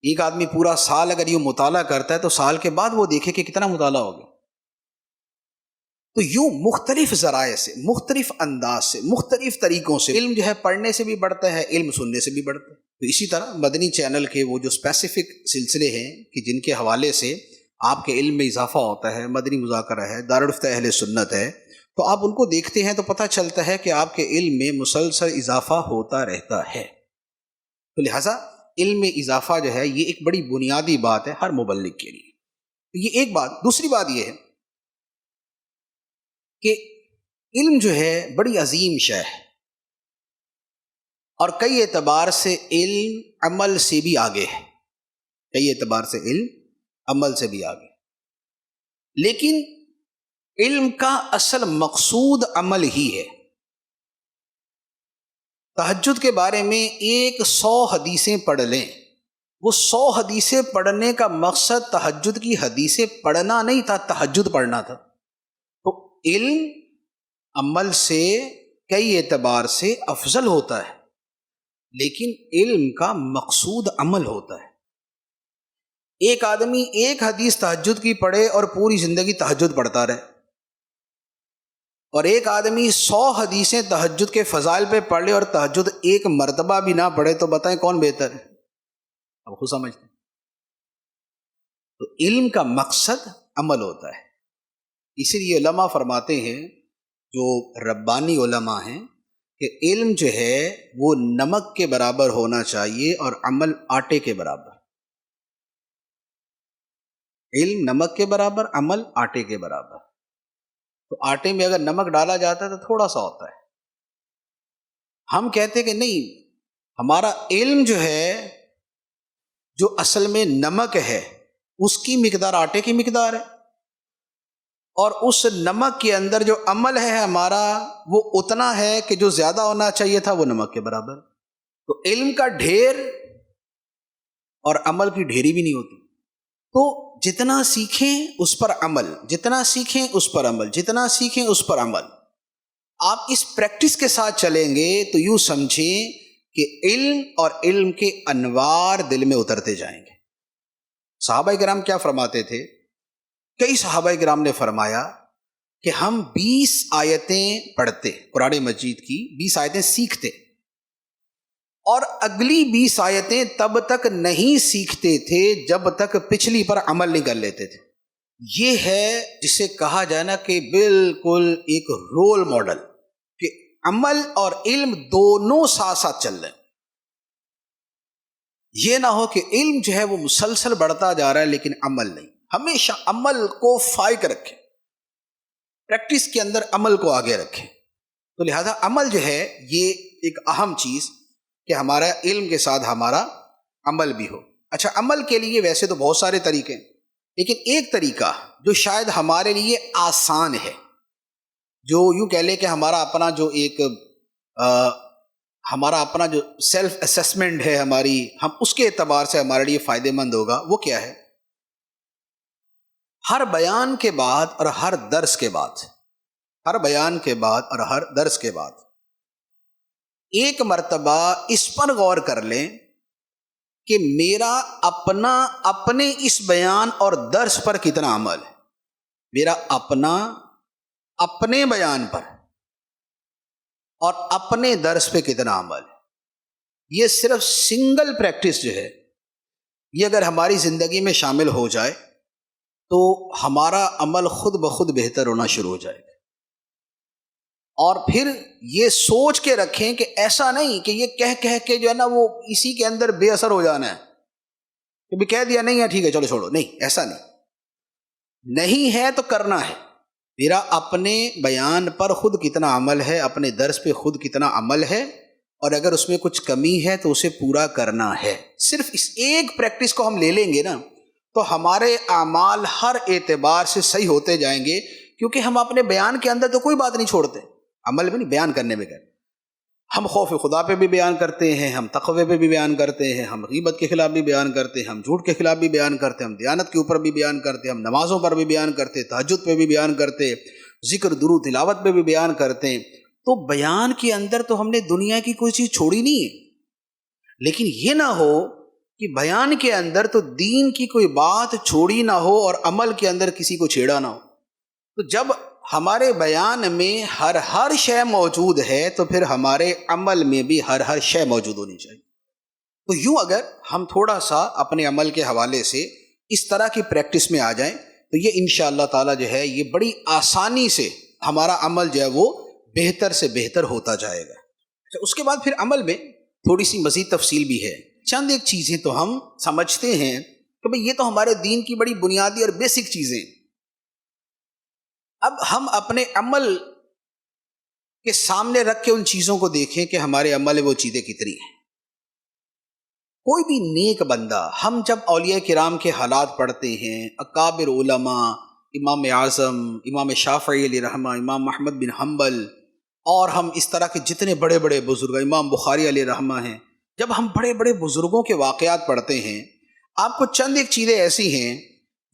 ایک آدمی پورا سال اگر یہ مطالعہ کرتا ہے تو سال کے بعد وہ دیکھے کہ کتنا مطالعہ ہو گیا. تو یوں مختلف ذرائع سے، مختلف انداز سے، مختلف طریقوں سے علم جو ہے پڑھنے سے بھی بڑھتا ہے، علم سننے سے بھی بڑھتا ہے. تو اسی طرح مدنی چینل کے وہ جو اسپیسیفک سلسلے ہیں کہ جن کے حوالے سے آپ کے علم میں اضافہ ہوتا ہے، مدنی مذاکرہ ہے، دارالفت اہل سنت ہے، تو آپ ان کو دیکھتے ہیں تو پتہ چلتا ہے کہ آپ کے علم میں مسلسل اضافہ ہوتا رہتا ہے۔ تو لہٰذا علم میں اضافہ جو ہے یہ ایک بڑی بنیادی بات ہے ہر مبلغ کے لیے۔ یہ ایک بات۔ دوسری بات یہ ہے کہ علم جو ہے بڑی عظیم شے ہے، اور کئی اعتبار سے علم عمل سے بھی آگے ہے، کئی اعتبار سے علم عمل سے بھی آگے، لیکن علم کا اصل مقصود عمل ہی ہے۔ تہجد کے بارے میں 100 حدیثیں پڑھ لیں، وہ 100 حدیثیں پڑھنے کا مقصد تہجد کی حدیثیں پڑھنا نہیں تھا، تہجد پڑھنا تھا۔ تو علم عمل سے کئی اعتبار سے افضل ہوتا ہے، لیکن علم کا مقصود عمل ہوتا ہے۔ ایک آدمی ایک حدیث تہجد کی پڑھے اور پوری زندگی تہجد پڑھتا رہے، اور ایک آدمی 100 حدیثیں تہجد کے فضائل پہ پڑھ لے اور تہجد ایک مرتبہ بھی نہ پڑھے، تو بتائیں کون بہتر ہے؟ اب خود سمجھتے ہیں۔ تو علم کا مقصد عمل ہوتا ہے، اسی لیے علماء فرماتے ہیں، جو ربانی علماء ہیں، کہ علم جو ہے وہ نمک کے برابر ہونا چاہیے اور عمل آٹے کے برابر۔ علم نمک کے برابر، عمل آٹے کے برابر۔ تو آٹے میں اگر نمک ڈالا جاتا ہے تو تھوڑا سا ہوتا ہے، ہم کہتے کہ نہیں، ہمارا علم جو ہے، جو اصل میں نمک ہے، اس کی مقدار آٹے کی مقدار ہے، اور اس نمک کے اندر جو عمل ہے ہمارا، وہ اتنا ہے کہ جو زیادہ ہونا چاہیے تھا وہ نمک کے برابر۔ تو علم کا ڈھیر اور عمل کی ڈھیری بھی نہیں ہوتی۔ تو جتنا سیکھیں اس پر عمل، جتنا سیکھیں اس پر عمل، جتنا سیکھیں اس پر عمل۔ آپ اس پریکٹس کے ساتھ چلیں گے تو یوں سمجھیں کہ علم اور علم کے انوار دل میں اترتے جائیں گے۔ صحابہ کرام کیا فرماتے تھے؟ کئی صحابہ کرام نے فرمایا کہ ہم 20 آیتیں پڑھتے، قرآن مجید کی 20 آیتیں سیکھتے، اور اگلی 20 آیتیں تب تک نہیں سیکھتے تھے جب تک پچھلی پر عمل نہیں کر لیتے تھے۔ یہ ہے جسے کہا جائے نا کہ بالکل ایک رول ماڈل، کہ عمل اور علم دونوں ساتھ ساتھ چل رہے ہیں۔ یہ نہ ہو کہ علم جو ہے وہ مسلسل بڑھتا جا رہا ہے لیکن عمل نہیں۔ ہمیشہ عمل کو فائق رکھیں، پریکٹس کے اندر عمل کو آگے رکھیں۔ تو لہذا عمل جو ہے یہ ایک اہم چیز، کہ ہمارا علم کے ساتھ ہمارا عمل بھی ہو۔ اچھا، عمل کے لیے ویسے تو بہت سارے طریقے ہیں، لیکن ایک طریقہ جو شاید ہمارے لیے آسان ہے، جو یوں کہہ لے کہ ہمارا اپنا جو ایک ہمارا اپنا جو سیلف اسیسمنٹ ہے ہماری، ہم اس کے اعتبار سے ہمارے لیے فائدہ مند ہوگا، وہ کیا ہے؟ ہر بیان کے بعد اور ہر درس کے بعد، ہر بیان کے بعد اور ہر درس کے بعد ایک مرتبہ اس پر غور کر لیں کہ میرا اپنے اس بیان اور درس پر کتنا عمل ہے، میرا اپنے بیان پر اور اپنے درس پہ کتنا عمل ہے۔ یہ صرف سنگل پریکٹس جو ہے، یہ اگر ہماری زندگی میں شامل ہو جائے تو ہمارا عمل خود بخود بہتر ہونا شروع ہو جائے گا۔ اور پھر یہ سوچ کے رکھیں کہ ایسا نہیں کہ یہ کہہ کے جو ہے نا وہ اسی کے اندر بے اثر ہو جانا ہے، کہ بھی کہہ دیا نہیں ہے ٹھیک ہے چلو چھوڑو، نہیں، ایسا نہیں ہے تو کرنا ہے۔ میرا اپنے بیان پر خود کتنا عمل ہے، اپنے درس پہ خود کتنا عمل ہے، اور اگر اس میں کچھ کمی ہے تو اسے پورا کرنا ہے۔ صرف اس ایک پریکٹس کو ہم لے لیں گے نا تو ہمارے اعمال ہر اعتبار سے صحیح ہوتے جائیں گے، کیونکہ ہم اپنے بیان کے اندر تو کوئی بات نہیں چھوڑتے، عمل میں نہیں، بیان کرنے میں کرتے۔ ہم خوف خدا پہ بھی بیان کرتے ہیں، ہم تقوی پہ بھی بیان کرتے ہیں، ہم غیبت کے خلاف بھی بیان کرتے ہیں، ہم جھوٹ کے خلاف بھی بیان کرتے ہیں، ہم دیانت کے اوپر بھی بیان کرتے ہیں، ہم نمازوں پر بھی بیان کرتے ہیں، تہجد پہ بھی بیان کرتے ہیں، ذکر درود تلاوت پہ بھی بیان کرتے ہیں۔ تو بیان کے اندر تو ہم نے دنیا کی کوئی چیز چھوڑی نہیں ہے، لیکن یہ نہ ہو کہ بیان کے اندر تو دین کی کوئی بات چھوڑی نہ ہو اور عمل کے اندر کسی کو چھیڑا نہ ہو۔ تو جب ہمارے بیان میں ہر شے موجود ہے تو پھر ہمارے عمل میں بھی ہر شے موجود ہونی چاہیے۔ تو یوں اگر ہم تھوڑا سا اپنے عمل کے حوالے سے اس طرح کی پریکٹس میں آ جائیں تو یہ انشاءاللہ تعالی جو ہے یہ بڑی آسانی سے ہمارا عمل جو ہے وہ بہتر سے بہتر ہوتا جائے گا۔ اس کے بعد پھر عمل میں تھوڑی سی مزید تفصیل بھی ہے۔ چند ایک چیزیں تو ہم سمجھتے ہیں کہ بھئی یہ تو ہمارے دین کی بڑی بنیادی اور بیسک چیزیں، اب ہم اپنے عمل کے سامنے رکھ کے ان چیزوں کو دیکھیں کہ ہمارے عمل میں وہ چیزیں کتنی ہیں۔ کوئی بھی نیک بندہ، ہم جب اولیاء کرام کے حالات پڑھتے ہیں، اکابر علماء، امام اعظم، امام شافعی علیہ رحمہ، امام محمد بن حنبل، اور ہم اس طرح کے جتنے بڑے بڑے بزرگ، امام بخاری علیہ رحمہ ہیں، جب ہم بڑے بڑے بزرگوں کے واقعات پڑھتے ہیں، آپ کو چند ایک چیزیں ایسی ہیں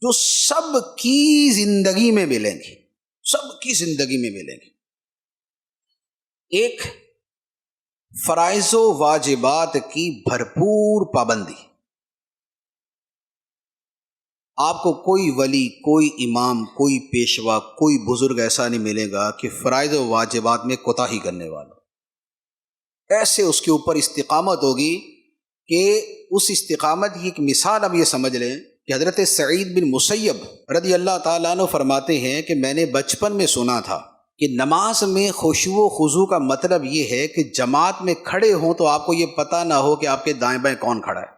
جو سب کی زندگی میں ملیں گی، سب کی زندگی میں ملیں گی۔ ایک، فرائض و واجبات کی بھرپور پابندی۔ آپ کو کوئی ولی، کوئی امام، کوئی پیشوا، کوئی بزرگ ایسا نہیں ملے گا کہ فرائض و واجبات میں کوتاہی کرنے والا، ایسے اس کے اوپر استقامت ہوگی کہ اس استقامت کی ایک مثال اب یہ سمجھ لیں کہ حضرت سعید بن مسیب رضی اللہ تعالیٰ عنہ فرماتے ہیں کہ میں نے بچپن میں سنا تھا کہ نماز میں خشوع و خضوع کا مطلب یہ ہے کہ جماعت میں کھڑے ہوں تو آپ کو یہ پتہ نہ ہو کہ آپ کے دائیں بائیں کون کھڑا ہے۔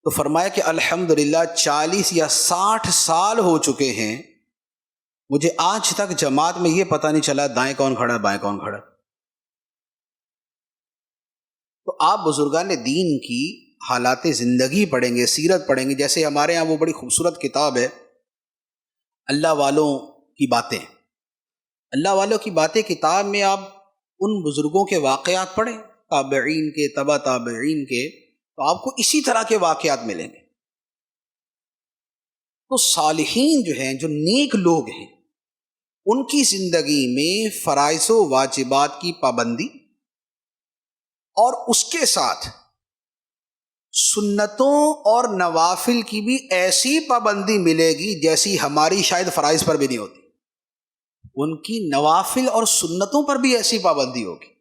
تو فرمایا کہ الحمدللہ 40 یا 60 سال ہو چکے ہیں، مجھے آج تک جماعت میں یہ پتہ نہیں چلا دائیں کون کھڑا ہے بائیں کون کھڑا ہے۔ تو آپ بزرگان دین کی حالات زندگی پڑھیں گے، سیرت پڑھیں گے، جیسے ہمارے ہاں وہ بڑی خوبصورت کتاب ہے اللہ والوں کی باتیں، اللہ والوں کی باتیں کتاب میں آپ ان بزرگوں کے واقعات پڑھیں، تابعین کے، تبع تابعین کے، تو آپ کو اسی طرح کے واقعات ملیں گے۔ تو صالحین جو ہیں، جو نیک لوگ ہیں، ان کی زندگی میں فرائض و واجبات کی پابندی اور اس کے ساتھ سنتوں اور نوافل کی بھی ایسی پابندی ملے گی جیسی ہماری شاید فرائض پر بھی نہیں ہوتی، ان کی نوافل اور سنتوں پر بھی ایسی پابندی ہوگی۔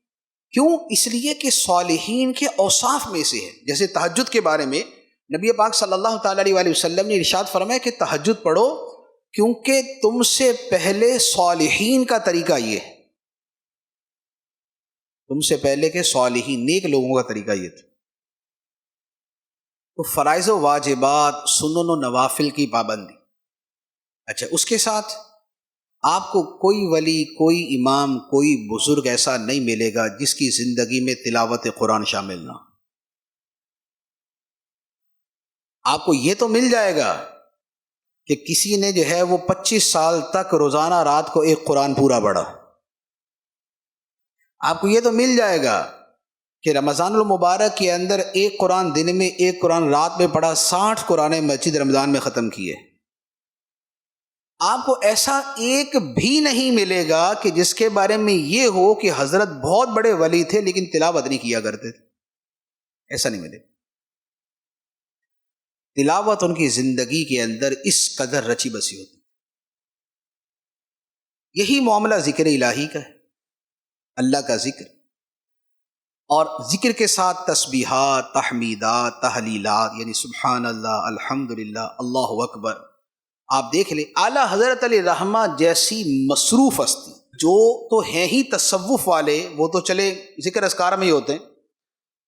کیوں؟ اس لیے کہ صالحین کے اوصاف میں سے ہے۔ جیسے تہجد کے بارے میں نبی پاک صلی اللہ تعالیٰ علیہ وسلم نے ارشاد فرمایا کہ تہجد پڑھو کیونکہ تم سے پہلے صالحین کا طریقہ یہ ہے، تم سے پہلے کے صالحین نیک لوگوں کا طریقہ یہ تھا۔ تو فرائض و واجبات، سنن و نوافل کی پابندی۔ اچھا، اس کے ساتھ آپ کو کوئی ولی، کوئی امام، کوئی بزرگ ایسا نہیں ملے گا جس کی زندگی میں تلاوت قرآن شامل نہ ہو۔ آپ کو یہ تو مل جائے گا کہ کسی نے جو ہے وہ 25 سال تک روزانہ رات کو ایک قرآن پورا پڑھا، آپ کو یہ تو مل جائے گا کہ رمضان المبارک کے اندر ایک قرآن دن میں، ایک قرآن رات میں پڑھا، 60 قرآن مجید رمضان میں ختم کیے۔ آپ کو ایسا ایک بھی نہیں ملے گا کہ جس کے بارے میں یہ ہو کہ حضرت بہت بڑے ولی تھے لیکن تلاوت نہیں کیا کرتے تھے، ایسا نہیں ملے گا۔ تلاوت ان کی زندگی کے اندر اس قدر رچی بسی ہوتی۔ یہی معاملہ ذکر الہی کا ہے، اللہ کا ذکر، اور ذکر کے ساتھ تسبیحات، تحمیدات، تحلیلات، یعنی سبحان اللہ، الحمدللہ، اللہ اکبر۔ آپ دیکھ لیں اعلیٰ حضرت علیہ رحمہ جیسی مصروف ہستی، جو تو ہیں ہی تصوف والے، وہ تو چلے ذکر اذکار میں ہی ہوتے ہیں،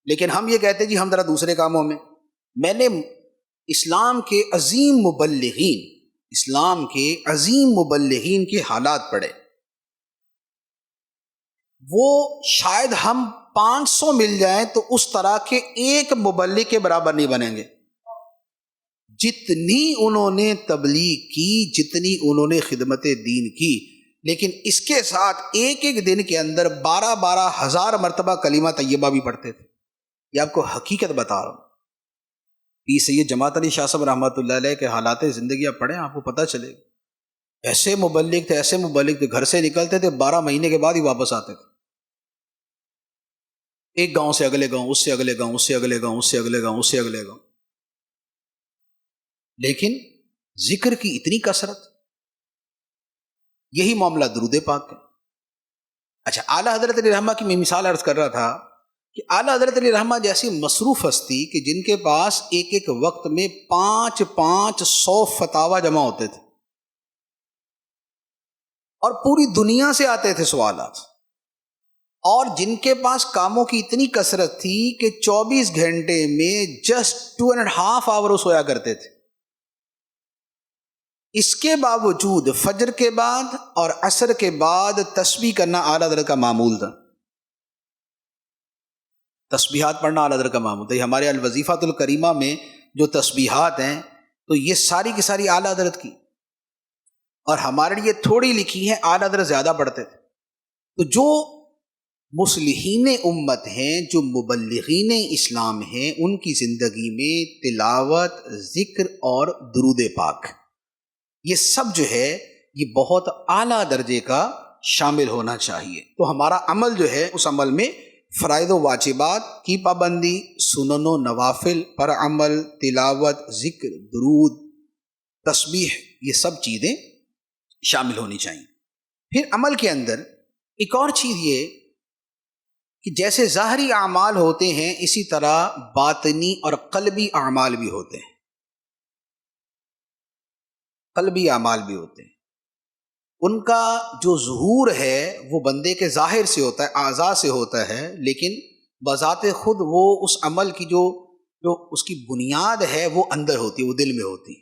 لیکن ہم یہ کہتے ہیں جی ہم ذرا دوسرے کاموں میں۔ میں نے اسلام کے عظیم مبلغین، اسلام کے عظیم مبلغین کے حالات پڑھے، وہ شاید ہم 500 مل جائیں تو اس طرح کے ایک مبلغ کے برابر نہیں بنیں گے۔ جتنی انہوں نے تبلیغ کی، جتنی انہوں نے خدمت دین کی، لیکن اس کے ساتھ ایک ایک دن کے اندر 12 ہزار مرتبہ کلمہ طیبہ بھی پڑھتے تھے۔ یہ آپ کو حقیقت بتا رہا ہوں۔ سید جماعت علی شاہ صاحب رحمۃ اللہ علیہ کے حالات زندگی آپ پڑھیں، آپ کو پتہ چلے گا۔ ایسے مبلغ تھے، ایسے مبلغ تھے، گھر سے نکلتے تھے 12 مہینے کے بعد ہی واپس آتے تھے، ایک گاؤں سے اگلے گاؤں، اس سے اگلے گاؤں، اس سے اگلے گاؤں، اس سے اگلے گاؤں، اس سے اگلے گاؤں، لیکن ذکر کی اتنی کثرت۔ یہی معاملہ درود پاک ہے۔ اچھا، اعلیٰ حضرت علیہ رحمہ کی میں مثال عرض کر رہا تھا کہ اعلیٰ حضرت علیہ رحمہ جیسی مصروف ہستی کہ جن کے پاس ایک ایک وقت میں 500 فتاوی جمع ہوتے تھے اور پوری دنیا سے آتے تھے سوالات، اور جن کے پاس کاموں کی اتنی کثرت تھی کہ 24 گھنٹے میں جسٹ 2.5 آور سویا کرتے تھے، اس کے باوجود فجر کے بعد اور عصر کے بعد تسبیح کرنا اعلیٰ حضرت کا معمول تھا، تسبیحات پڑھنا اعلیٰ حضرت کا معمول تھا۔ یہ ہمارے الوظیفۃ الکریمہ میں جو تسبیحات ہیں تو یہ ساری کی ساری اعلیٰ حضرت کی، اور ہمارے لیے تھوڑی لکھی ہیں، اعلیٰ حضرت زیادہ پڑھتے تھے۔ تو جو مصلحین امت ہیں، جو مبلغین اسلام ہیں، ان کی زندگی میں تلاوت، ذکر اور درود پاک، یہ سب جو ہے یہ بہت اعلیٰ درجے کا شامل ہونا چاہیے۔ تو ہمارا عمل جو ہے اس عمل میں فرائض و واجبات کی پابندی، سنن و نوافل پر عمل، تلاوت، ذکر، درود، تسبیح، یہ سب چیزیں شامل ہونی چاہیے۔ پھر عمل کے اندر ایک اور چیز یہ کہ جیسے ظاہری اعمال ہوتے ہیں اسی طرح باطنی اور قلبی اعمال بھی ہوتے ہیں، قلبی اعمال بھی ہوتے ہیں۔ ان کا جو ظہور ہے وہ بندے کے ظاہر سے ہوتا ہے، اعضاء سے ہوتا ہے، لیکن بذات خود وہ اس عمل کی جو اس کی بنیاد ہے وہ اندر ہوتی ہے، وہ دل میں ہوتی ہے۔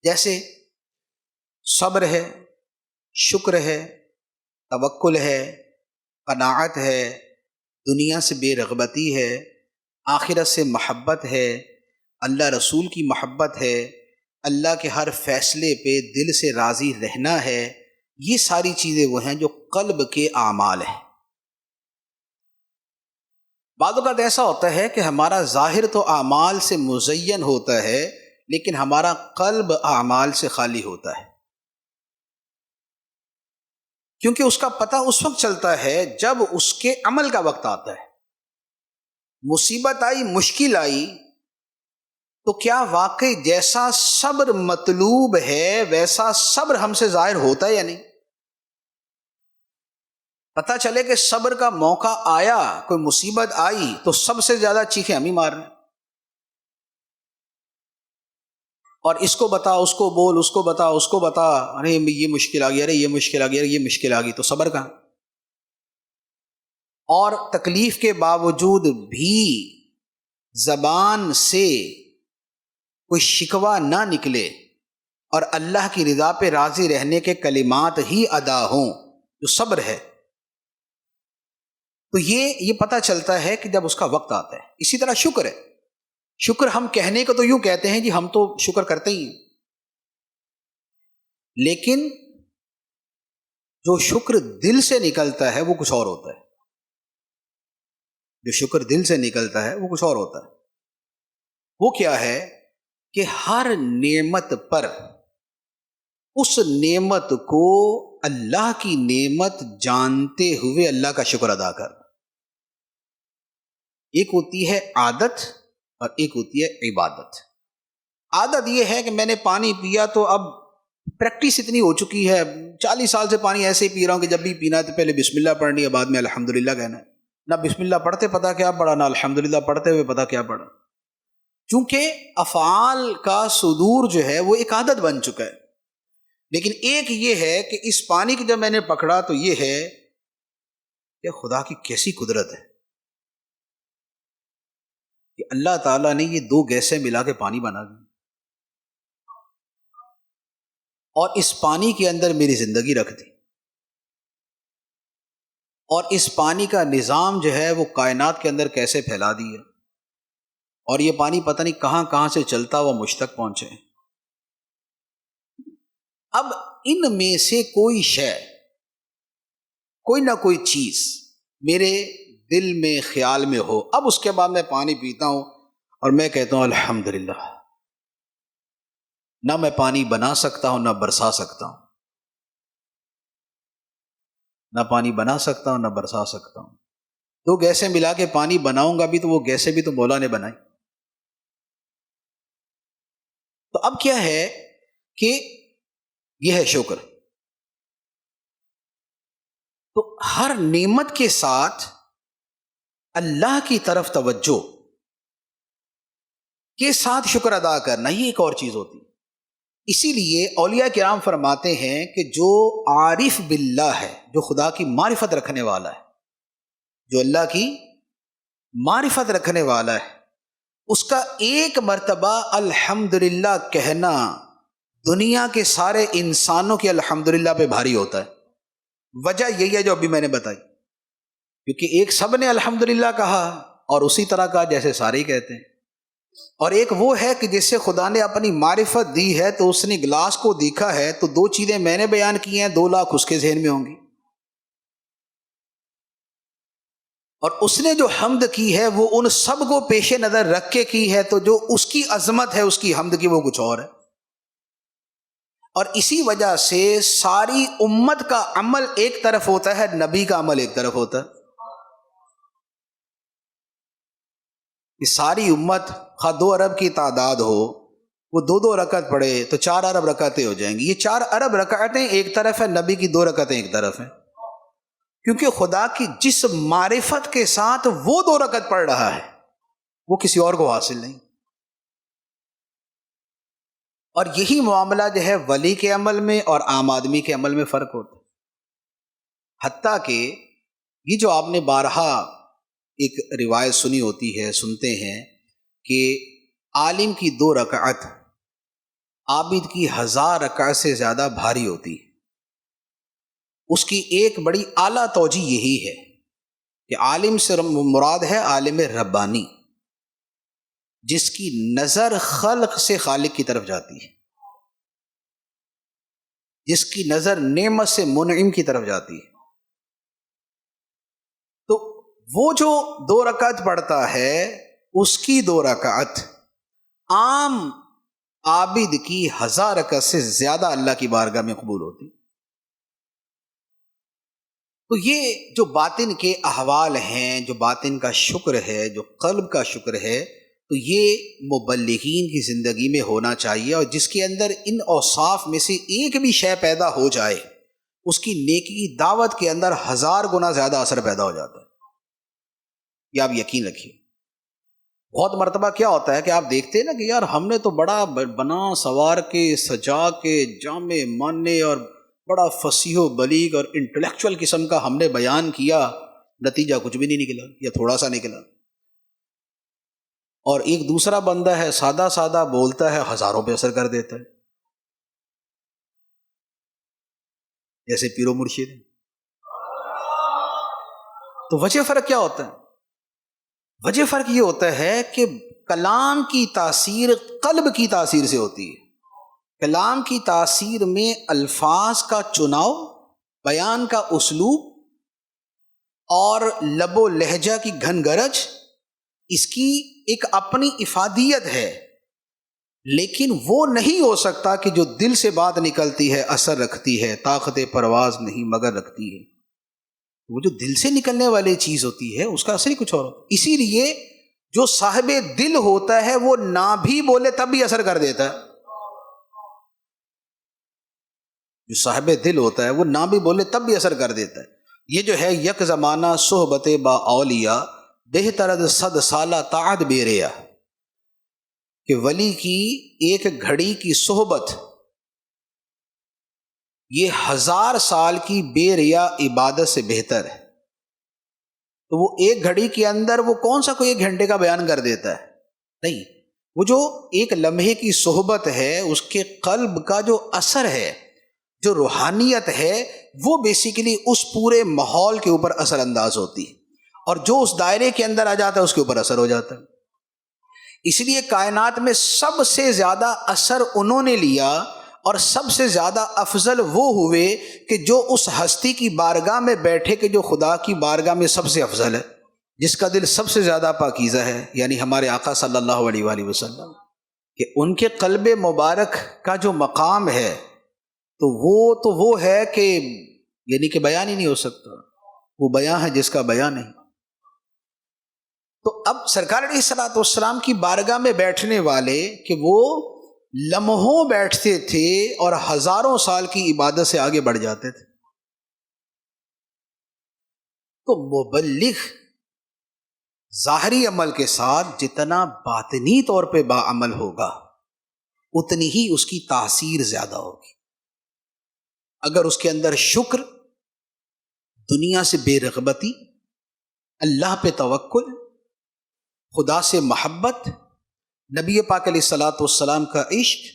جیسے صبر ہے، شکر ہے، توکل ہے، قناعت ہے، دنیا سے بے رغبتی ہے، آخرت سے محبت ہے، اللہ رسول کی محبت ہے، اللہ کے ہر فیصلے پہ دل سے راضی رہنا ہے، یہ ساری چیزیں وہ ہیں جو قلب کے اعمال ہیں۔ بعض اوقات ایسا ہوتا ہے کہ ہمارا ظاہر تو اعمال سے مزین ہوتا ہے لیکن ہمارا قلب اعمال سے خالی ہوتا ہے، کیونکہ اس کا پتہ اس وقت چلتا ہے جب اس کے عمل کا وقت آتا ہے۔ مصیبت آئی، مشکل آئی تو کیا واقعی جیسا صبر مطلوب ہے ویسا صبر ہم سے ظاہر ہوتا ہے یا نہیں؟ پتہ چلے کہ صبر کا موقع آیا، کوئی مصیبت آئی تو سب سے زیادہ چیخیں ہم ہی مار رہے ہیں، اور اس کو بتا، اس کو بول، اس کو بتا، اس کو بتا، ارے یہ مشکل آ گئی، ارے یہ مشکل آ گئی، ارے یہ مشکل آ گئی، تو صبر کہاں؟ اور تکلیف کے باوجود بھی زبان سے کوئی شکوہ نہ نکلے اور اللہ کی رضا پہ راضی رہنے کے کلمات ہی ادا ہوں، جو صبر ہے، تو یہ پتہ چلتا ہے کہ جب اس کا وقت آتا ہے۔ اسی طرح شکر ہے، شکر ہم کہنے کو تو یوں کہتے ہیں جی ہم تو شکر کرتے ہی ہیں، لیکن جو شکر دل سے نکلتا ہے وہ کچھ اور ہوتا ہے، جو شکر دل سے نکلتا ہے وہ کچھ اور ہوتا ہے۔ وہ کیا ہے کہ ہر نعمت پر اس نعمت کو اللہ کی نعمت جانتے ہوئے اللہ کا شکر ادا کر۔ ایک ہوتی ہے عادت اور ایک ہوتی ہے عبادت۔ عادت یہ ہے کہ میں نے پانی پیا تو اب پریکٹس اتنی ہو چکی ہے، 40 سال سے پانی ایسے ہی پی رہا ہوں کہ جب بھی پینا تو پہلے بسم اللہ پڑھنی ہے، بعد میں الحمدللہ کہنا ہے۔ نہ بسم اللہ پڑھتے پتہ کیا پڑھا، نہ الحمدللہ پڑھتے ہوئے پتہ کیا پڑھا، چونکہ افعال کا صدور جو ہے وہ ایک عادت بن چکا ہے۔ لیکن ایک یہ ہے کہ اس پانی کی جب میں نے پکڑا تو یہ ہے کہ خدا کی کیسی قدرت ہے کہ اللہ تعالیٰ نے یہ 2 گیسیں ملا کے پانی بنا دی، اور اس پانی کے اندر میری زندگی رکھ دی، اور اس پانی کا نظام جو ہے وہ کائنات کے اندر کیسے پھیلا دیا، اور یہ پانی پتہ نہیں کہاں کہاں سے چلتا ہوا مجھ تک پہنچے۔ اب ان میں سے کوئی شے، کوئی نہ کوئی چیز میرے دل میں خیال میں ہو، اب اس کے بعد میں پانی پیتا ہوں اور میں کہتا ہوں الحمدللہ، نہ میں پانی بنا سکتا ہوں نہ برسا سکتا ہوں، نہ پانی بنا سکتا ہوں نہ برسا سکتا ہوں۔ 2 گیسیں ملا کے پانی بناؤں گا بھی تو وہ گیسیں بھی تو مولا نے بنائی۔ تو اب کیا ہے کہ یہ ہے شکر۔ تو ہر نعمت کے ساتھ اللہ کی طرف توجہ کے ساتھ شکر ادا کرنا، یہ ایک اور چیز ہوتی ہے۔ اسی لیے اولیاء کرام فرماتے ہیں کہ جو عارف باللہ ہے، جو خدا کی معرفت رکھنے والا ہے، جو اللہ کی معرفت رکھنے والا ہے، اس کا ایک مرتبہ الحمدللہ کہنا دنیا کے سارے انسانوں کے الحمدللہ پہ بھاری ہوتا ہے۔ وجہ یہی ہے جو ابھی میں نے بتائی، کیونکہ ایک سب نے الحمدللہ کہا اور اسی طرح کہا جیسے سارے ہی کہتے ہیں، اور ایک وہ ہے کہ جس سے خدا نے اپنی معرفت دی ہے تو اس نے گلاس کو دیکھا ہے، تو دو چیزیں میں نے بیان کی ہیں، 2 لاکھ اس کے ذہن میں ہوں گی، اور اس نے جو حمد کی ہے وہ ان سب کو پیش نظر رکھ کے کی ہے، تو جو اس کی عظمت ہے اس کی حمد کی وہ کچھ اور ہے۔ اور اسی وجہ سے ساری امت کا عمل ایک طرف ہوتا ہے، نبی کا عمل ایک طرف ہوتا ہے۔ یہ ساری امت خواہ 2 ارب کی تعداد ہو، وہ 2 رکعت پڑھے تو 4 ارب رکعتیں ہو جائیں گی۔ یہ 4 ارب رکعتیں ایک طرف ہے، نبی کی 2 رکعتیں ایک طرف ہیں، کیونکہ خدا کی جس معرفت کے ساتھ وہ 2 رکعت پڑھ رہا ہے وہ کسی اور کو حاصل نہیں۔ اور یہی معاملہ جو ہے ولی کے عمل میں اور عام آدمی کے عمل میں فرق ہوتا ہے۔ حتیٰ کہ یہ جو آپ نے بارہا ایک روایت سنی ہوتی ہے، سنتے ہیں کہ عالم کی 2 رکعت عابد کی 1000 رکعت سے زیادہ بھاری ہوتی ہے۔ اس کی ایک بڑی اعلیٰ توجہ یہی ہے کہ عالم سے مراد ہے عالم ربانی، جس کی نظر خلق سے خالق کی طرف جاتی ہے، جس کی نظر نعمت سے منعم کی طرف جاتی ہے۔ تو وہ جو 2 رکعت پڑھتا ہے، اس کی 2 رکعت عام عابد کی 1000 رکعت سے زیادہ اللہ کی بارگاہ میں قبول ہوتی۔ تو یہ جو باطن کے احوال ہیں، جو باطن کا شکر ہے، جو قلب کا شکر ہے، تو یہ مبلغین کی زندگی میں ہونا چاہیے، اور جس کے اندر ان اوصاف میں سے ایک بھی شے پیدا ہو جائے، اس کی نیکی کی دعوت کے اندر 1000 گنا زیادہ اثر پیدا ہو جاتا ہے، یہ آپ یقین رکھیے۔ بہت مرتبہ کیا ہوتا ہے کہ آپ دیکھتے ہیں نا کہ یار ہم نے تو بڑا بنا سوار کے سجا کے جامع ماننے اور بڑا فصیح و بلیغ اور انٹلیکچوئل قسم کا ہم نے بیان کیا، نتیجہ کچھ بھی نہیں نکلا یا تھوڑا سا نکلا۔ اور ایک دوسرا بندہ ہے سادہ سادہ بولتا ہے، ہزاروں پہ اثر کر دیتا ہے، جیسے پیر و مرشد۔ تو وجہ فرق کیا ہوتا ہے؟ وجہ فرق یہ ہوتا ہے کہ کلام کی تاثیر قلب کی تاثیر سے ہوتی ہے۔ کلام کی تاثیر میں الفاظ کا چناؤ، بیان کا اسلوب اور لب و لہجہ کی گھن گرج، اس کی ایک اپنی افادیت ہے، لیکن وہ نہیں ہو سکتا کہ جو دل سے بات نکلتی ہے اثر رکھتی ہے، طاقت پرواز نہیں مگر رکھتی ہے۔ وہ جو دل سے نکلنے والی چیز ہوتی ہے اس کا اثر ہی کچھ اور ہوتا ہے۔ اسی لیے جو صاحب دل ہوتا ہے وہ نہ بھی بولے تب بھی اثر کر دیتا ہے۔ جو صاحب دل ہوتا ہے وہ نہ بھی بولے تب بھی اثر کر دیتا ہے۔ یہ جو ہے یک زمانہ صحبت با اولیاء بہترد 100 سالہ طاعت بے ریا، کہ ولی کی ایک گھڑی کی صحبت یہ 1000 سال کی بے ریا عبادت سے بہتر ہے۔ تو وہ ایک گھڑی کے اندر وہ کون سا کوئی 1 گھنٹے کا بیان کر دیتا ہے؟ نہیں، وہ جو ایک لمحے کی صحبت ہے، اس کے قلب کا جو اثر ہے، جو روحانیت ہے، وہ بیسیکلی اس پورے ماحول کے اوپر اثر انداز ہوتی ہے، اور جو اس دائرے کے اندر آ جاتا ہے اس کے اوپر اثر ہو جاتا ہے۔ اس لیے کائنات میں سب سے زیادہ اثر انہوں نے لیا، اور سب سے زیادہ افضل وہ ہوئے کہ جو اس ہستی کی بارگاہ میں بیٹھے کہ جو خدا کی بارگاہ میں سب سے افضل ہے، جس کا دل سب سے زیادہ پاکیزہ ہے، یعنی ہمارے آقا صلی اللہ علیہ وآلہ وسلم، کہ ان کے قلب مبارک کا جو مقام ہے تو وہ ہے کہ یعنی کہ بیان ہی نہیں ہو سکتا، وہ بیان ہے جس کا بیان نہیں۔ تو اب سرکار علیہ الصلوۃ والسلام کی بارگاہ میں بیٹھنے والے کہ وہ لمحوں بیٹھتے تھے اور ہزاروں سال کی عبادت سے آگے بڑھ جاتے تھے۔ تو مبلغ ظاہری عمل کے ساتھ جتنا باطنی طور پہ باعمل ہوگا اتنی ہی اس کی تاثیر زیادہ ہوگی۔ اگر اس کے اندر شکر، دنیا سے بے رغبتی، اللہ پہ توکل، خدا سے محبت، نبی پاک علیہ الصلاۃ والسلام کا عشق،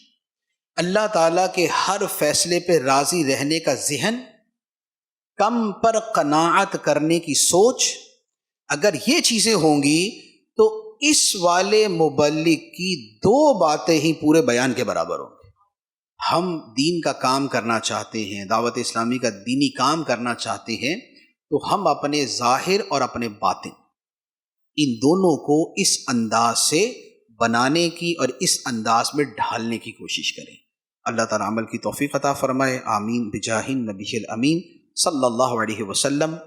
اللہ تعالیٰ کے ہر فیصلے پہ راضی رہنے کا ذہن، کم پر قناعت کرنے کی سوچ، اگر یہ چیزیں ہوں گی تو اس والے مبلغ کی 2 باتیں ہی پورے بیان کے برابر ہوں گے۔ ہم دین کا کام کرنا چاہتے ہیں، دعوت اسلامی کا دینی کام کرنا چاہتے ہیں، تو ہم اپنے ظاہر اور اپنے باطن ان دونوں کو اس انداز سے بنانے کی اور اس انداز میں ڈھالنے کی کوشش کریں۔ اللہ تعالیٰ عمل کی توفیق عطا فرمائے، آمین بجاہ النبی الامین صلی اللہ علیہ وسلم۔